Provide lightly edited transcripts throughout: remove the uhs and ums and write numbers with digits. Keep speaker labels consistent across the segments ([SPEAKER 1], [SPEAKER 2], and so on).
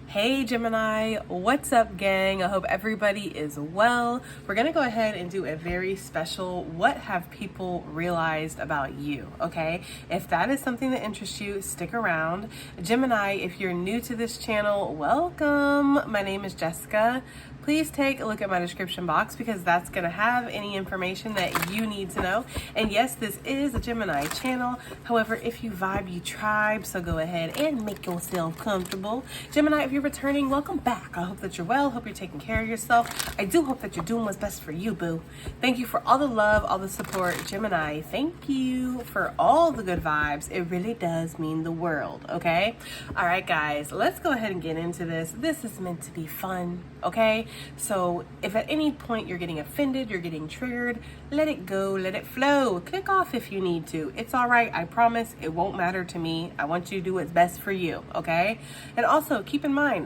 [SPEAKER 1] Hey Gemini, what's up gang? I hope everybody is well. We're gonna go ahead and do a very special what have people realized about you, okay? If that is something that interests you, stick around. Gemini, if you're new to this channel, welcome. My name is Jessica. Please take a look at my description box because that's going to have any information that you need to know. And yes, this is a Gemini channel. However, if you vibe, you tribe, so go ahead and make yourself comfortable. Gemini, if you're returning, welcome back. I hope that you're well. Hope you're taking care of yourself. I do hope that you're doing what's best for you, boo. Thank you for all the love, all the support. Gemini, thank you for all the good vibes. It really does mean the world, okay? All right, guys, let's go ahead and get into this. This is meant to be fun, okay? So if at any point you're getting offended, you're getting triggered, let it go, let it flow. Click off if you need to. It's all right. I promise it won't matter to me. I want you to do what's best for you, okay? And also keep in mind,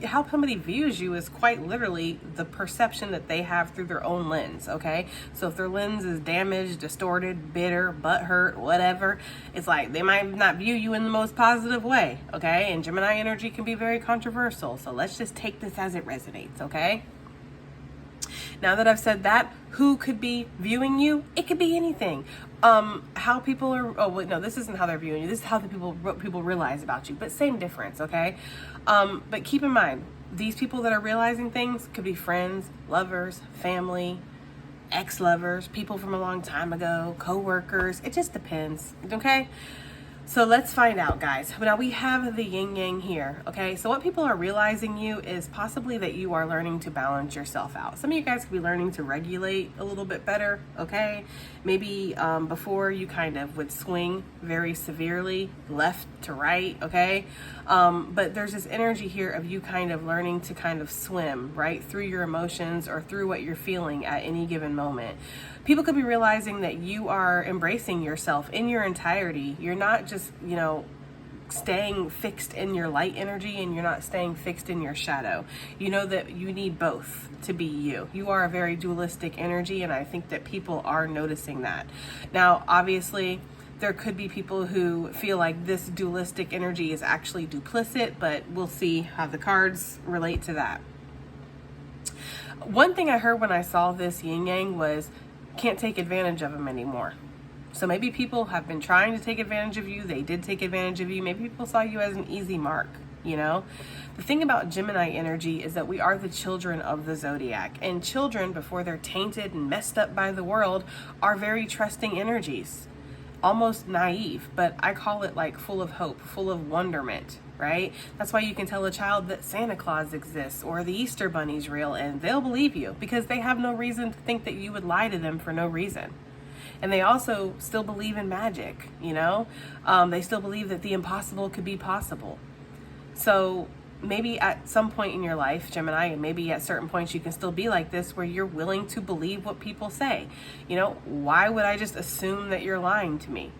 [SPEAKER 1] how somebody views you is quite literally the perception that they have through their own lens, okay? So if their lens is damaged, distorted, bitter, butthurt, whatever, it's like they might not view you in the most positive way, okay? And Gemini energy can be very controversial. So let's just take this as it resonates, okay? Now that I've said that, who could be viewing you? It could be anything. How people are, oh wait, no, this isn't how they're viewing you. This is how what people realize about you, but same difference, okay? But keep in mind, these people that are realizing things could be friends, lovers, family, ex-lovers, people from a long time ago, co-workers. It just depends, okay? So let's find out, guys. Now we have the yin yang here, okay? So what people are realizing you is possibly that you are learning to balance yourself out. Some of you guys could be learning to regulate a little bit better, okay? Maybe before you kind of would swing very severely left to right, okay? But there's this energy here of you kind of learning to kind of swim, right? Through your emotions or through what you're feeling at any given moment. People could be realizing that you are embracing yourself in your entirety. You're not just, staying fixed in your light energy and you're not staying fixed in your shadow. You know that you need both to be you. You are a very dualistic energy, and I think that people are noticing that. Now, obviously, there could be people who feel like this dualistic energy is actually duplicit, but we'll see how the cards relate to that. One thing I heard when I saw this yin yang was, can't take advantage of them anymore. So maybe people have been trying to take advantage of you. They did take advantage of you. Maybe people saw you as an easy mark, The thing about Gemini energy is that we are the children of the zodiac. And children, before they're tainted and messed up by the world, are very trusting energies. Almost naive, but I call it like full of hope, full of wonderment, right? That's why you can tell a child that Santa Claus exists or the Easter Bunny's real, and they'll believe you because they have no reason to think that you would lie to them for no reason. And they also still believe in magic, They still believe that the impossible could be possible. So maybe at some point in your life, Gemini, and maybe at certain points you can still be like this where you're willing to believe what people say. Why would I just assume that you're lying to me?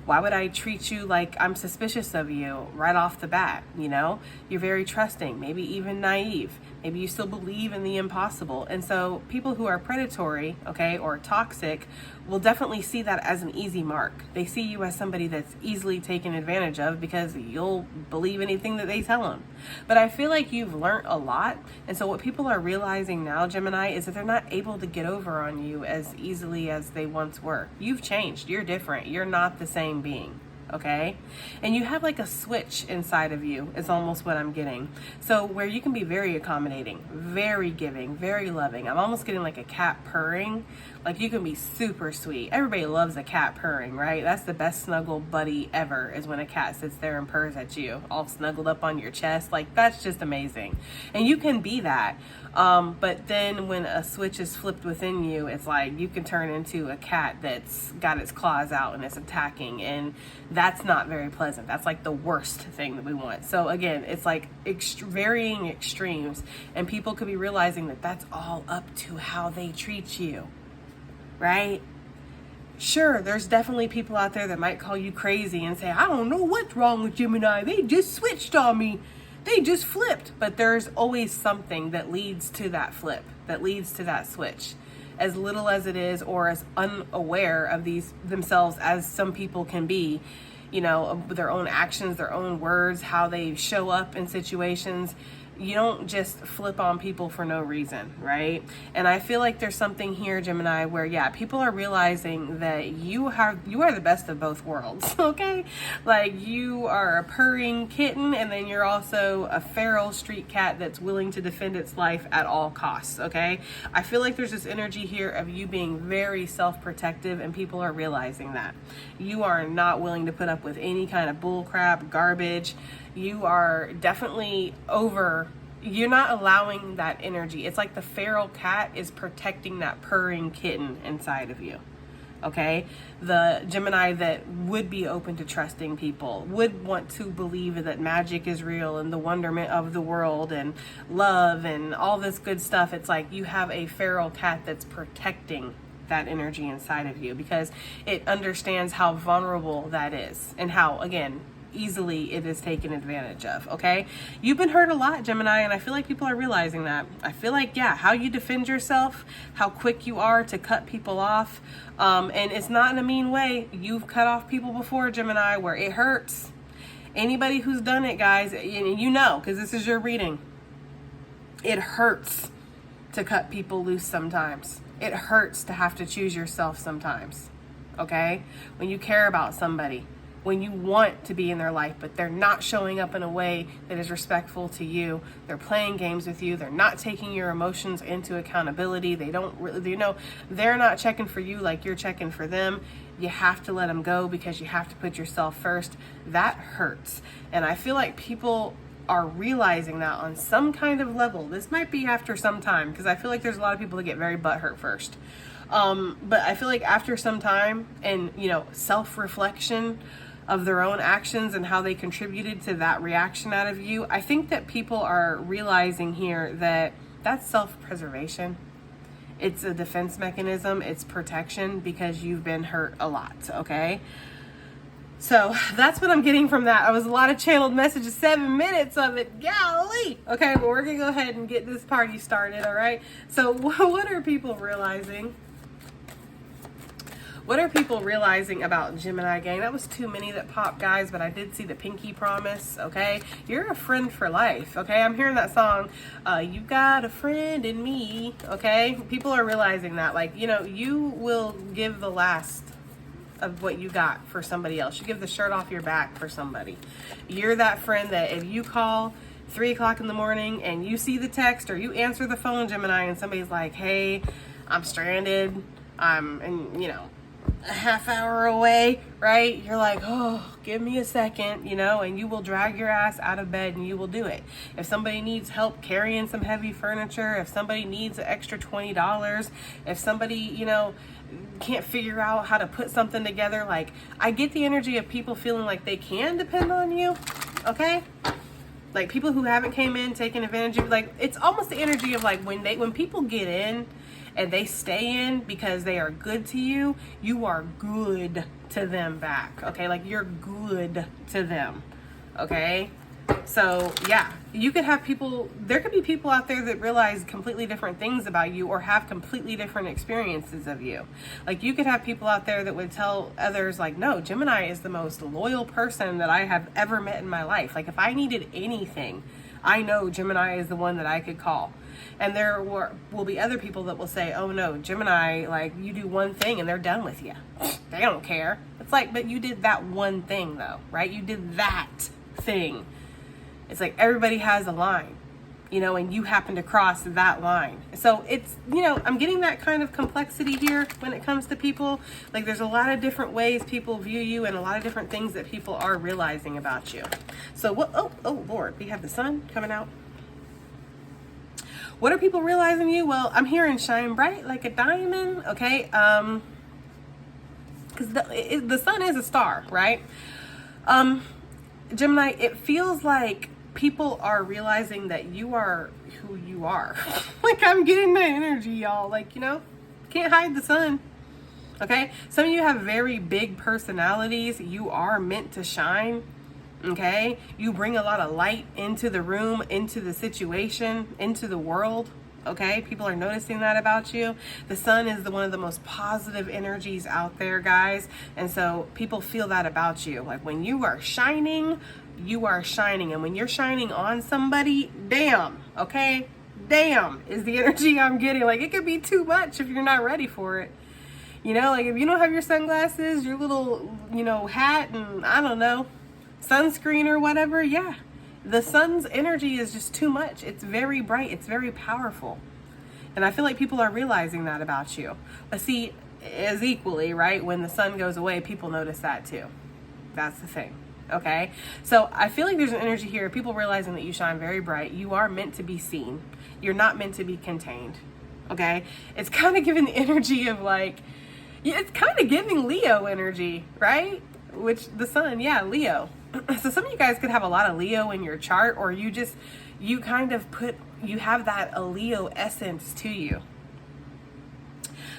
[SPEAKER 1] Why would I treat you like I'm suspicious of you right off the bat? You're very trusting, maybe even naive. Maybe you still believe in the impossible. And so people who are predatory, okay, or toxic will definitely see that as an easy mark. They see you as somebody that's easily taken advantage of because you'll believe anything that they tell them. But I feel like you've learned a lot. And so what people are realizing now, Gemini, is that they're not able to get over on you as easily as they once were. You've changed. You're different. You're not the same being. Okay? And you have like a switch inside of you is almost what I'm getting. So where you can be very accommodating, very giving, very loving. I'm almost getting like a cat purring. Like you can be super sweet. Everybody loves a cat purring, right? That's the best snuggle buddy ever, is when a cat sits there and purrs at you, all snuggled up on your chest. Like that's just amazing. And you can be that. But then when a switch is flipped within you, it's like you can turn into a cat that's got its claws out and it's attacking, and that's not very pleasant. That's like the worst thing that we want. So again, it's like varying extremes, and people could be realizing that that's all up to how they treat you, right? Sure, there's definitely people out there that might call you crazy and say, I don't know what's wrong with Gemini. They just switched on me. They just flipped. But there's always something that leads to that flip, that leads to that switch. As little as it is, or as unaware of these themselves as some people can be, you know, their own actions, their own words, how they show up in situations. You don't just flip on people for no reason, right? And I feel like there's something here, Gemini, where yeah, people are realizing that you are the best of both worlds, okay? Like you are a purring kitten, and then you're also a feral street cat that's willing to defend its life at all costs, okay? I feel like there's this energy here of you being very self-protective, and people are realizing that. You are not willing to put up with any kind of bull crap, garbage. You are definitely you're not allowing that energy. It's like the feral cat is protecting that purring kitten inside of you. Okay? The Gemini that would be open to trusting people, would want to believe that magic is real and the wonderment of the world and love and all this good stuff. It's like you have a feral cat that's protecting that energy inside of you because it understands how vulnerable that is and how, again, easily it is taken advantage of. Okay, you've been hurt a lot, Gemini, and I feel like people are realizing that. I feel like, yeah, how you defend yourself, how quick you are to cut people off, and it's not in a mean way. You've cut off people before, Gemini, where it hurts. Anybody who's done it, guys, you know, because this is your reading, it hurts to cut people loose sometimes. It hurts to have to choose yourself sometimes. Okay, when you care about somebody, when you want to be in their life, but they're not showing up in a way that is respectful to you. They're playing games with you. They're not taking your emotions into accountability. They don't really, they're not checking for you like you're checking for them. You have to let them go because you have to put yourself first. That hurts. And I feel like people are realizing that on some kind of level. This might be after some time, because I feel like there's a lot of people that get very butthurt first. But I feel like after some time and, self-reflection of their own actions and how they contributed to that reaction out of you, I think that people are realizing here that that's self-preservation. It's a defense mechanism. It's protection because you've been hurt a lot, okay? So that's what I'm getting from that. It was a lot of channeled messages, 7 minutes of it. Golly. Okay, but we're going to go ahead and get this party started, all right? So what are people realizing? What are people realizing about Gemini gang? That was too many that popped, guys, but I did see the pinky promise, okay? You're a friend for life, okay? I'm hearing that song, you got a friend in me, okay? People are realizing that, you will give the last of what you got for somebody else. You give the shirt off your back for somebody. You're that friend that if you call 3 o'clock in the morning and you see the text or you answer the phone, Gemini, and somebody's like, hey, I'm stranded, a half hour away, right? You're like, oh, give me a second, and you will drag your ass out of bed and you will do it. If somebody needs help carrying some heavy furniture, if somebody needs an extra $20, if somebody, can't figure out how to put something together, I get the energy of people feeling like they can depend on you, okay? Like people who haven't came in, taking advantage of, it's almost the energy of when people get in, and they stay in because they are good to you, you are good to them back, okay? You're good to them, okay? So, yeah, you could have there could be people out there that realize completely different things about you or have completely different experiences of you. You could have people out there that would tell others, no, Gemini is the most loyal person that I have ever met in my life. If I needed anything, I know Gemini is the one that I could call. And there will be other people that will say, oh no, Gemini, you do one thing and they're done with you. They don't care. It's but you did that one thing though, right? You did that thing. It's everybody has a line, and you happen to cross that line. So it's, I'm getting that kind of complexity here when it comes to people. There's a lot of different ways people view you and a lot of different things that people are realizing about you. So what, oh Lord, we have the sun coming out. What are people realizing you? Well, I'm hearing shine bright like a diamond, okay? Because the sun is a star, right? Gemini, it feels like people are realizing that you are who you are. I'm getting that energy, y'all. Can't hide the sun, okay? Some of you have very big personalities. You are meant to shine. Okay, you bring a lot of light into the room, into the situation, into the world. Okay, people are noticing that about you. The sun is one of the most positive energies out there, guys. And so people feel that about you. Like when you are shining, you are shining. And when you're shining on somebody, damn, okay? Damn is the energy I'm getting. Like it could be too much if you're not ready for it. You know, like if you don't have your sunglasses, your little, hat and I don't know, sunscreen or whatever, yeah. The sun's energy is just too much. It's very bright. It's very powerful. And I feel like people are realizing that about you. But see, as equally, right, when the sun goes away, people notice that too. That's the thing. Okay? So I feel like there's an energy here. People realizing that you shine very bright. You are meant to be seen. You're not meant to be contained. Okay? It's kind of giving the energy of like, yeah, it's kind of giving Leo energy, right? Which the sun, yeah, Leo. So some of you guys could have a lot of Leo in your chart, or you have that a Leo essence to you.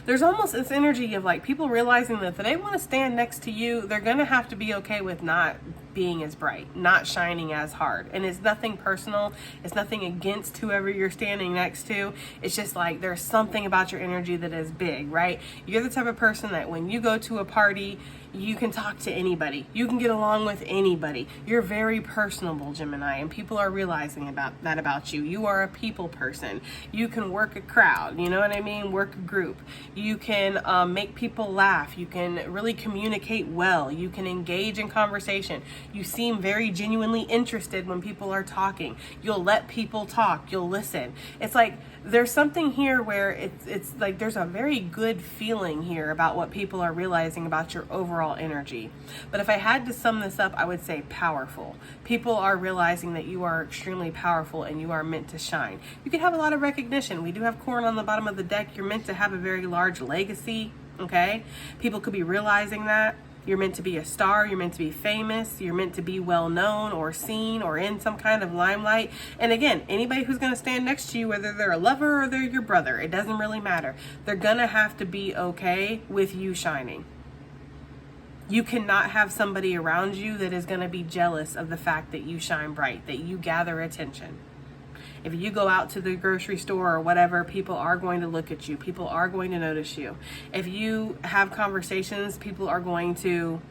[SPEAKER 1] There's almost this energy of like people realizing that if they want to stand next to you, they're going to have to be okay with not being as bright, not shining as hard. And it's nothing personal. It's nothing against whoever you're standing next to. It's just like there's something about your energy that is big, right? You're the type of person that when you go to a party, you can talk to anybody. You can get along with anybody. You're very personable, Gemini, and people are realizing about you. You are a people person. You can work a crowd, you know what I mean? Work a group. You can make people laugh. You can really communicate well. You can engage in conversation. You seem very genuinely interested when people are talking. You'll let people talk. You'll listen. It's like there's something here where it's like there's a very good feeling here about what people are realizing about your overall energy. But if I had to sum this up, I would say powerful. People are realizing that you are extremely powerful and you are meant to shine. You could have a lot of recognition. We do have corn on the bottom of the deck. You're meant to have a very large legacy, okay? People could be realizing that. You're meant to be a star. You're meant to be famous. You're meant to be well known or seen or in some kind of limelight. And again, anybody who's going to stand next to you, whether they're a lover or they're your brother, it doesn't really matter. They're going to have to be okay with you shining. You cannot have somebody around you that is going to be jealous of the fact that you shine bright, that you gather attention. If you go out to the grocery store or whatever, people are going to look at you. People are going to notice you. If you have conversations, people are going to,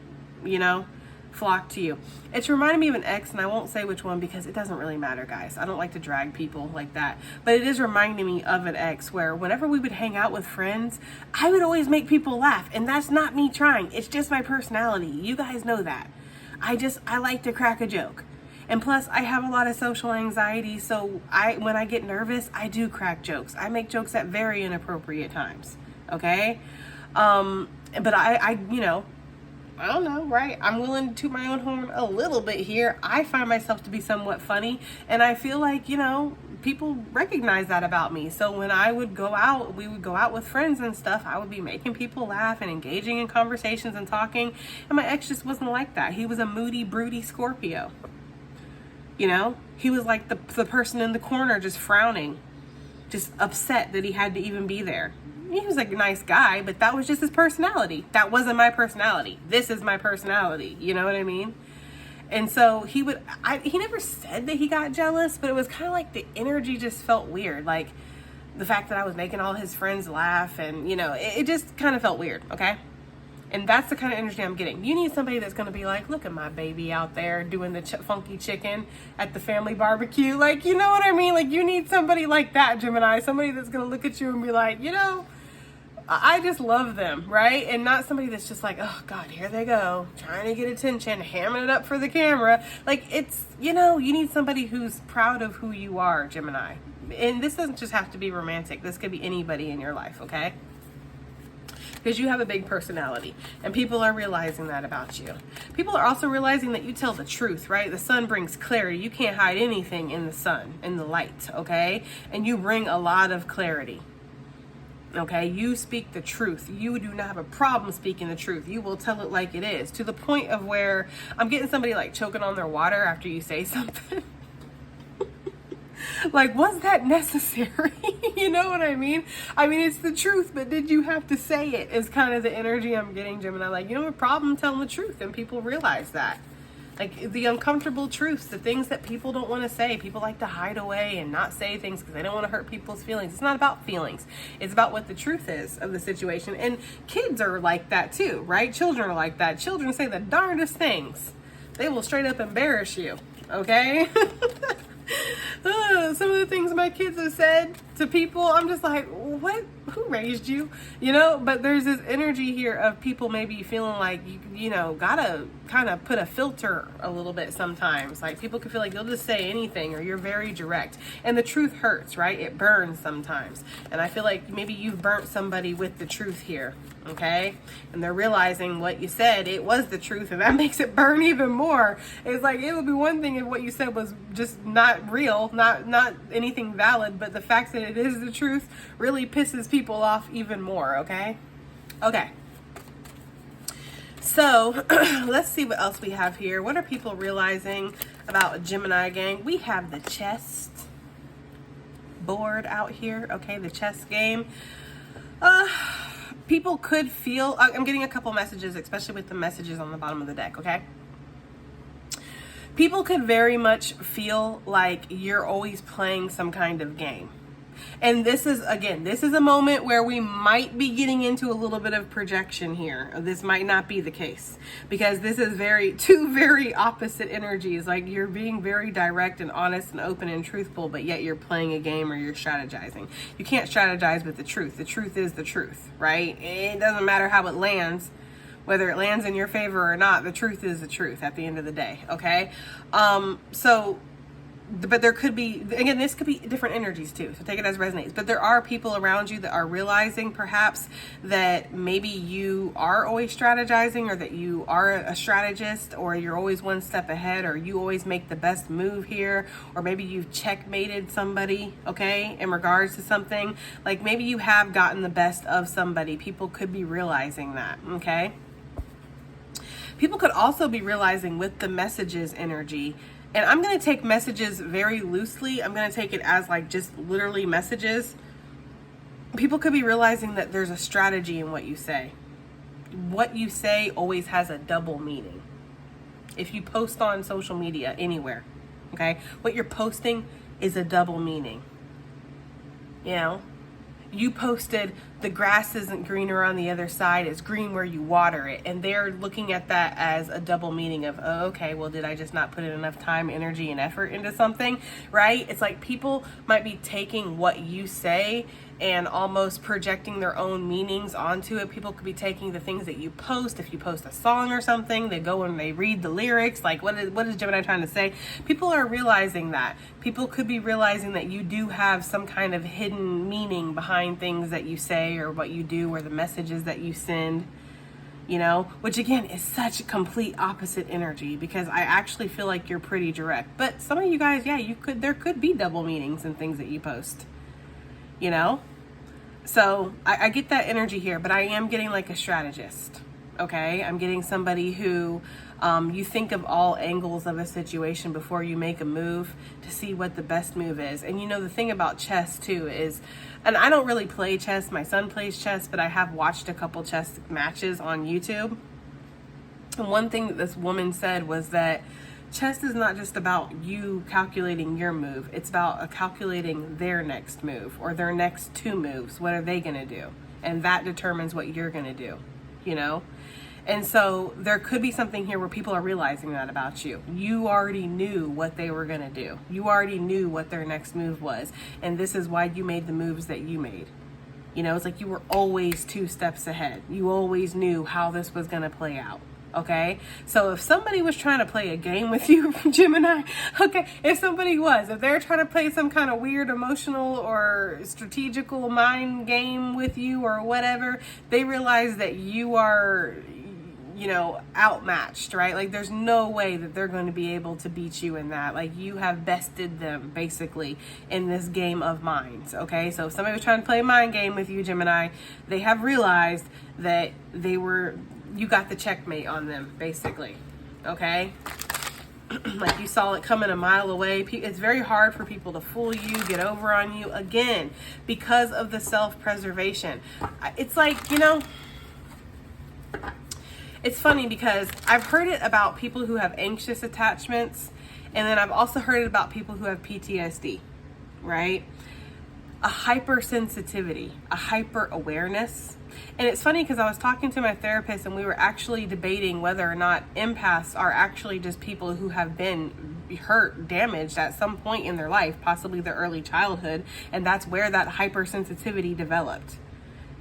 [SPEAKER 1] flock to you. It's reminding me of an ex, and I won't say which one because it doesn't really matter, guys. I don't like to drag people like that. But it is reminding me of an ex where whenever we would hang out with friends, I would always make people laugh. And that's not me trying. It's just my personality. You guys know that. I like to crack a joke. And plus, I have a lot of social anxiety, so when I get nervous, I do crack jokes. I make jokes at very inappropriate times, okay? But I don't know, right? I'm willing to toot my own horn a little bit here. I find myself to be somewhat funny, and I feel like, people recognize that about me. So when I would go out, we would go out with friends and stuff, I would be making people laugh and engaging in conversations and talking, and my ex just wasn't like that. He was a moody, broody Scorpio. He was like the person in the corner just frowning, just upset that he had to even be there. He was like a nice guy, but that was just his personality. That wasn't my personality. This is my personality. You know what I mean? And so he never said that he got jealous, but it was kind of like the energy just felt weird. Like the fact that I was making all his friends laugh and, it just kind of felt weird. Okay. And that's the kind of energy I'm getting. You need somebody that's going to be like, look at my baby out there doing the funky chicken at the family barbecue. Like, you know what I mean? Like, you need somebody like that, Gemini. Somebody that's going to look at you and be like, I just love them, right? And not somebody that's just like, oh, God, here they go, trying to get attention, hamming it up for the camera. Like, it's, you need somebody who's proud of who you are, Gemini. And this doesn't just have to be romantic. This could be anybody in your life, okay? Because you have a big personality and people are realizing that about you. People are also realizing that you tell the truth, right? The sun brings clarity. You can't hide anything in the sun, in the light, okay? And you bring a lot of clarity, okay? You speak the truth. You do not have a problem speaking the truth. You will tell it like it is, to the point of where I'm getting somebody like choking on their water after you say something. Like, was that necessary? You know what I mean? I mean, it's the truth, but did you have to say it? Is kind of the energy I'm getting, Gemini. Like, you don't have a problem telling the truth, and people realize that. Like the uncomfortable truths, the things that people don't want to say. People like to hide away and not say things because they don't want to hurt people's feelings. It's not about feelings. It's about what the truth is of the situation. And kids are like that too, right? Children are like that. Children say the darndest things. They will straight up embarrass you, okay? Some of the things my kids have said to people, I'm just like, what? Who raised you? You know, but there's this energy here of people maybe feeling like, you know, gotta kind of put a filter a little bit sometimes. Like people can feel like they'll just say anything, or you're very direct. And the truth hurts, right? It burns sometimes. And I feel like maybe you've burnt somebody with the truth here, okay? And they're realizing what you said, it was the truth, and that makes it burn even more. It's like, it would be one thing if what you said was just not real, not anything valid, but the fact that it is the truth really pisses people off even more, okay? Okay. So, let's see what else we have here. What are people realizing about Gemini gang? We have the chess board out here, okay? The chess game. People could feel, I'm getting a couple messages, especially with the messages on the bottom of the deck, okay? People could very much feel like you're always playing some kind of game. And this is, again, this is a moment where we might be getting into a little bit of projection here. This might not be the case, because this is two very opposite energies. Like you're being very direct and honest and open and truthful, but yet you're playing a game or you're strategizing. You can't strategize with the truth. The truth is the truth, right? It doesn't matter how it lands. Whether it lands in your favor or not, the truth is the truth at the end of the day, okay? But there could be, again, this could be different energies too, so take it as resonates. But there are people around you that are realizing perhaps that maybe you are always strategizing, or that you are a strategist, or you're always one step ahead, or you always make the best move here, or maybe you've checkmated somebody, okay, in regards to something. Like maybe you have gotten the best of somebody. People could be realizing that, okay? People could also be realizing with the messages energy, and I'm going to take messages very loosely. I'm going to take it as like just literally messages. People could be realizing that there's a strategy in what you say. What you say always has a double meaning. If you post on social media anywhere, okay, what you're posting is a double meaning. You know, you posted the grass isn't greener on the other side, it's green where you water it. And they're looking at that as a double meaning of, oh, okay, well, did I just not put in enough time, energy, and effort into something, right? It's like people might be taking what you say and almost projecting their own meanings onto it. People could be taking the things that you post. If you post a song or something, they go and they read the lyrics. Like, what is Gemini trying to say? People are realizing that. People could be realizing that you do have some kind of hidden meaning behind things that you say or what you do or the messages that you send, you know, which again is such a complete opposite energy, because I actually feel like you're pretty direct. But some of you guys, yeah, there could be double meanings in things that you post, you know? So I get that energy here, but I am getting like a strategist, okay? I'm getting somebody who you think of all angles of a situation before you make a move to see what the best move is. And you know, the thing about chess too is, and I don't really play chess, my son plays chess, but I have watched a couple chess matches on YouTube. And one thing that this woman said was that chess is not just about you calculating your move. It's about calculating their next move or their next two moves. What are they going to do? And that determines what you're going to do, you know? And so there could be something here where people are realizing that about you. You already knew what they were going to do. You already knew what their next move was. And this is why you made the moves that you made. You know, it's like you were always 2 steps ahead. You always knew how this was going to play out. Okay, so if somebody was trying to play a game with you, Gemini, okay, if they're trying to play some kind of weird emotional or strategical mind game with you or whatever, they realize that you are, you know, outmatched, right? Like there's no way that they're going to be able to beat you in that. Like you have bested them basically in this game of minds. Okay, so if somebody was trying to play a mind game with you, Gemini, they have realized that you got the checkmate on them, basically, okay? Like you saw it coming a mile away. It's very hard for people to fool you, get over on you, again, because of the self-preservation. It's like, you know, It's funny because I've heard it about people who have anxious attachments, and then I've also heard it about people who have PTSD, right? A hypersensitivity, a hyper awareness. And it's funny because I was talking to my therapist and we were actually debating whether or not empaths are actually just people who have been hurt, damaged at some point in their life, possibly their early childhood, and that's where that hypersensitivity developed.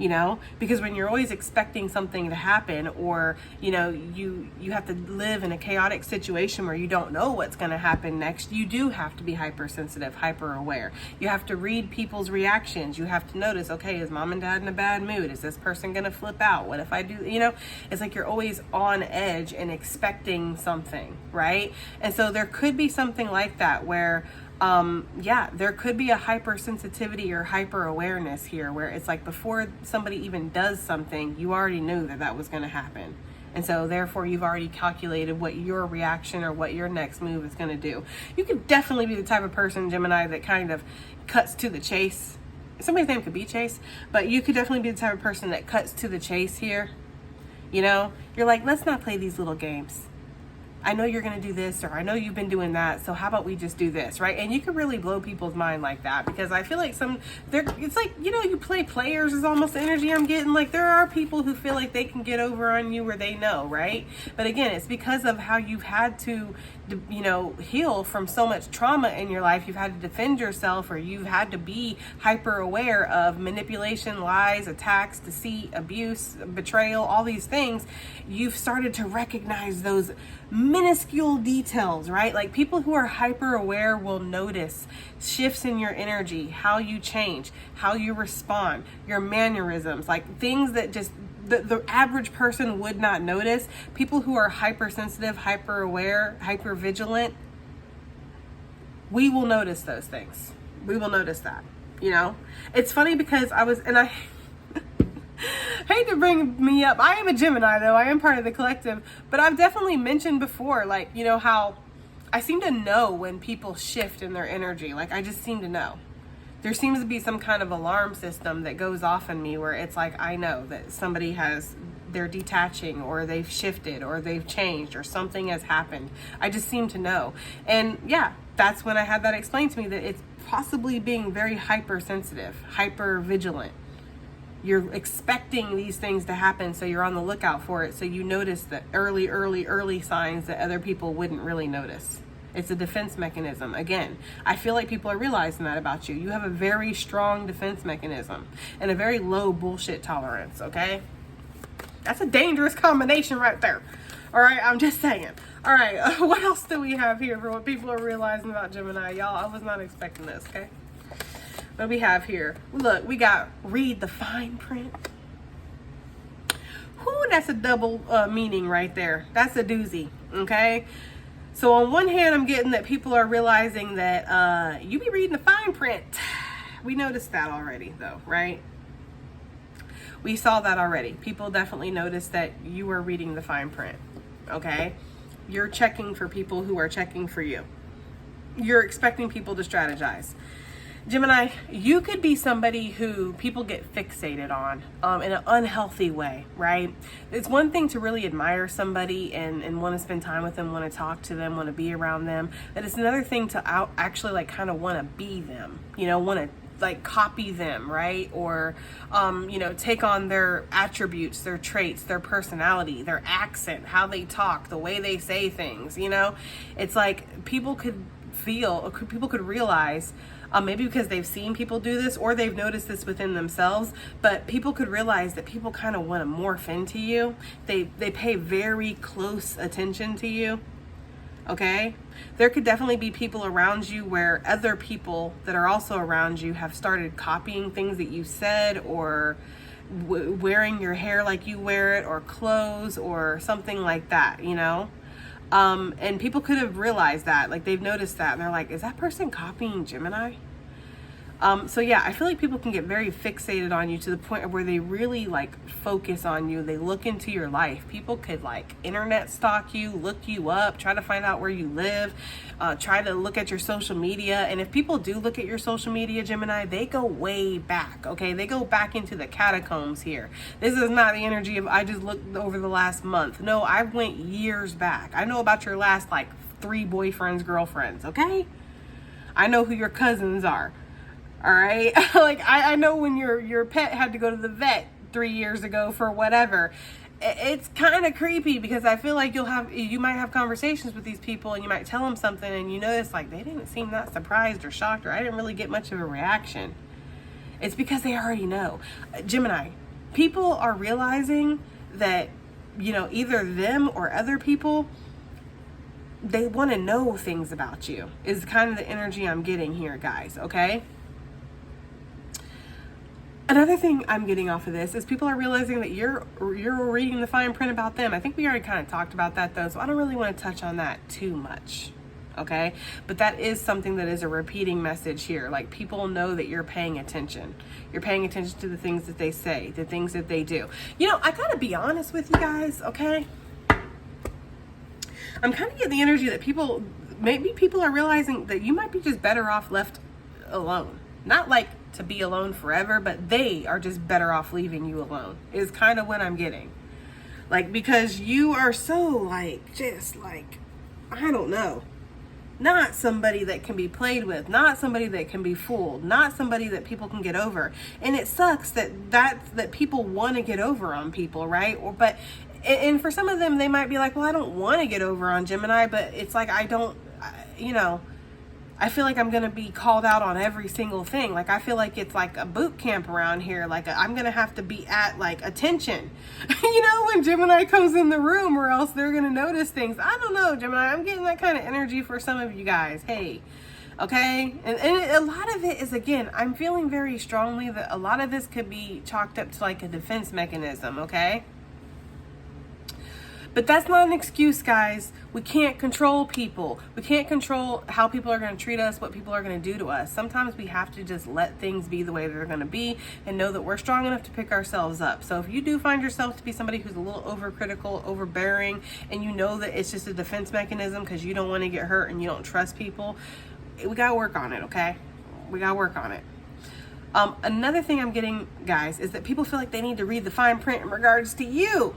[SPEAKER 1] You know, because when you're always expecting something to happen, or, you know, you have to live in a chaotic situation where you don't know what's going to happen next, you do have to be hypersensitive, hyper aware. You have to read people's reactions. You have to notice, okay, is mom and dad in a bad mood? Is this person going to flip out? What if I do, you know, it's like you're always on edge and expecting something, right? And so there could be something like that where there could be a hypersensitivity or hyper awareness here where it's like before somebody even does something, you already knew that was going to happen. And so therefore you've already calculated what your reaction or what your next move is going to do. You could definitely be the type of person, Gemini, that kind of cuts to the chase. Somebody's name could be Chase, but you could definitely be the type of person that cuts to the chase here. You know, you're like, let's not play these little games. I know you're going to do this, or I know you've been doing that, so how about we just do this, right? And you can really blow people's mind like that, because I feel like it's like, you know, you play players is almost the energy I'm getting. Like, there are people who feel like they can get over on you, or they know, right? But again, it's because of how you've had to, you know, heal from so much trauma in your life. You've had to defend yourself, or you've had to be hyper aware of manipulation, lies, attacks, deceit, abuse, betrayal, all these things. You've started to recognize those minuscule details, right? Like, people who are hyper aware will notice shifts in your energy, how you change, how you respond, your mannerisms, like things that just the average person would not notice. People who are hypersensitive, hyper aware, hyper vigilant, we will notice those things. We will notice that, you know? It's funny because I hate to bring me up. I am a Gemini, though. I am part of the collective. But I've definitely mentioned before, like, you know, how I seem to know when people shift in their energy. Like, I just seem to know. There seems to be some kind of alarm system that goes off in me where it's like, I know that they're detaching, or they've shifted, or they've changed, or something has happened. I just seem to know. And yeah, that's when I had that explained to me, that it's possibly being very hypersensitive, hyper vigilant. You're expecting these things to happen, so you're on the lookout for it. So you notice the early signs that other people wouldn't really notice. It's a defense mechanism. Again, I feel like people are realizing that about you. You have a very strong defense mechanism and a very low bullshit tolerance, okay? That's a dangerous combination right there. All right, I'm just saying. All right, what else do we have here for what people are realizing about Gemini? Y'all, I was not expecting this, okay? What do we have here? Look, we got read the fine print. Whoo, that's a double meaning right there. That's a doozy, okay? So on one hand, I'm getting that people are realizing that you be reading the fine print. We noticed that already, though, right? We saw that already. People definitely noticed that you were reading the fine print, okay? You're checking for people who are checking for you. You're expecting people to strategize. Gemini, you could be somebody who people get fixated on in an unhealthy way, right? It's one thing to really admire somebody and want to spend time with them, want to talk to them, want to be around them. But it's another thing to actually like kind of want to be them, you know, want to like copy them, right? Or, you know, take on their attributes, their traits, their personality, their accent, how they talk, the way they say things, you know? It's like people could realize, maybe because they've seen people do this, or they've noticed this within themselves, but people could realize that people kind of want to morph into you. They pay very close attention to you. Okay? There could definitely be people around you where other people that are also around you have started copying things that you said, or wearing your hair like you wear it, or clothes, or something like that, you know? And people could have realized that, like they've noticed that, and they're like, is that person copying Gemini? So yeah, I feel like people can get very fixated on you to the point where they really like focus on you. They look into your life. People could like internet stalk you, look you up, try to find out where you live, try to look at your social media. And if people do look at your social media, Gemini, they go way back, okay? They go back into the catacombs here. This is not the energy of I just looked over the last month. No, I went years back. I know about your last like 3 boyfriends, girlfriends, okay? I know who your cousins are. All right. Like I know when your pet had to go to the vet 3 years ago for whatever. It's kind of creepy because I feel like you might have conversations with these people and you might tell them something and you notice like they didn't seem that surprised or shocked, or I didn't really get much of a reaction. It's because they already know. Gemini, people are realizing that, you know, either them or other people, they want to know things about you is kind of the energy I'm getting here, guys. Okay. Another thing I'm getting off of this is people are realizing that you're reading the fine print about them. I think we already kind of talked about that though, so I don't really want to touch on that too much. Okay. But that is something that is a repeating message here. Like people know that you're paying attention. You're paying attention to the things that they say, the things that they do. You know, I gotta be honest with you guys. Okay. I'm kind of getting the energy that maybe people are realizing that you might be just better off left alone. Not like to be alone forever, but they are just better off leaving you alone is kind of what I'm getting. Like, because you are so like, just like, I don't know, not somebody that can be played with, not somebody that can be fooled, not somebody that people can get over. And it sucks that people want to get over on people, right? And for some of them, they might be like, well, I don't want to get over on Gemini, but it's like, I feel like I'm going to be called out on every single thing. Like, I feel like it's like a boot camp around here. Like, I'm going to have to be at like attention, you know, when Gemini comes in the room, or else they're going to notice things. I don't know, Gemini, I'm getting that kind of energy for some of you guys. Hey, okay. And a lot of it is, again, I'm feeling very strongly that a lot of this could be chalked up to like a defense mechanism. Okay. But that's not an excuse, guys. We can't control people. We can't control how people are going to treat us, what people are going to do to us. Sometimes we have to just let things be the way they're going to be and know that we're strong enough to pick ourselves up. So if you do find yourself to be somebody who's a little overcritical, overbearing, and you know that it's just a defense mechanism because you don't want to get hurt and you don't trust people, we got to work on it, okay? We got to work on it. Another thing I'm getting, guys, is that people feel like they need to read the fine print in regards to you.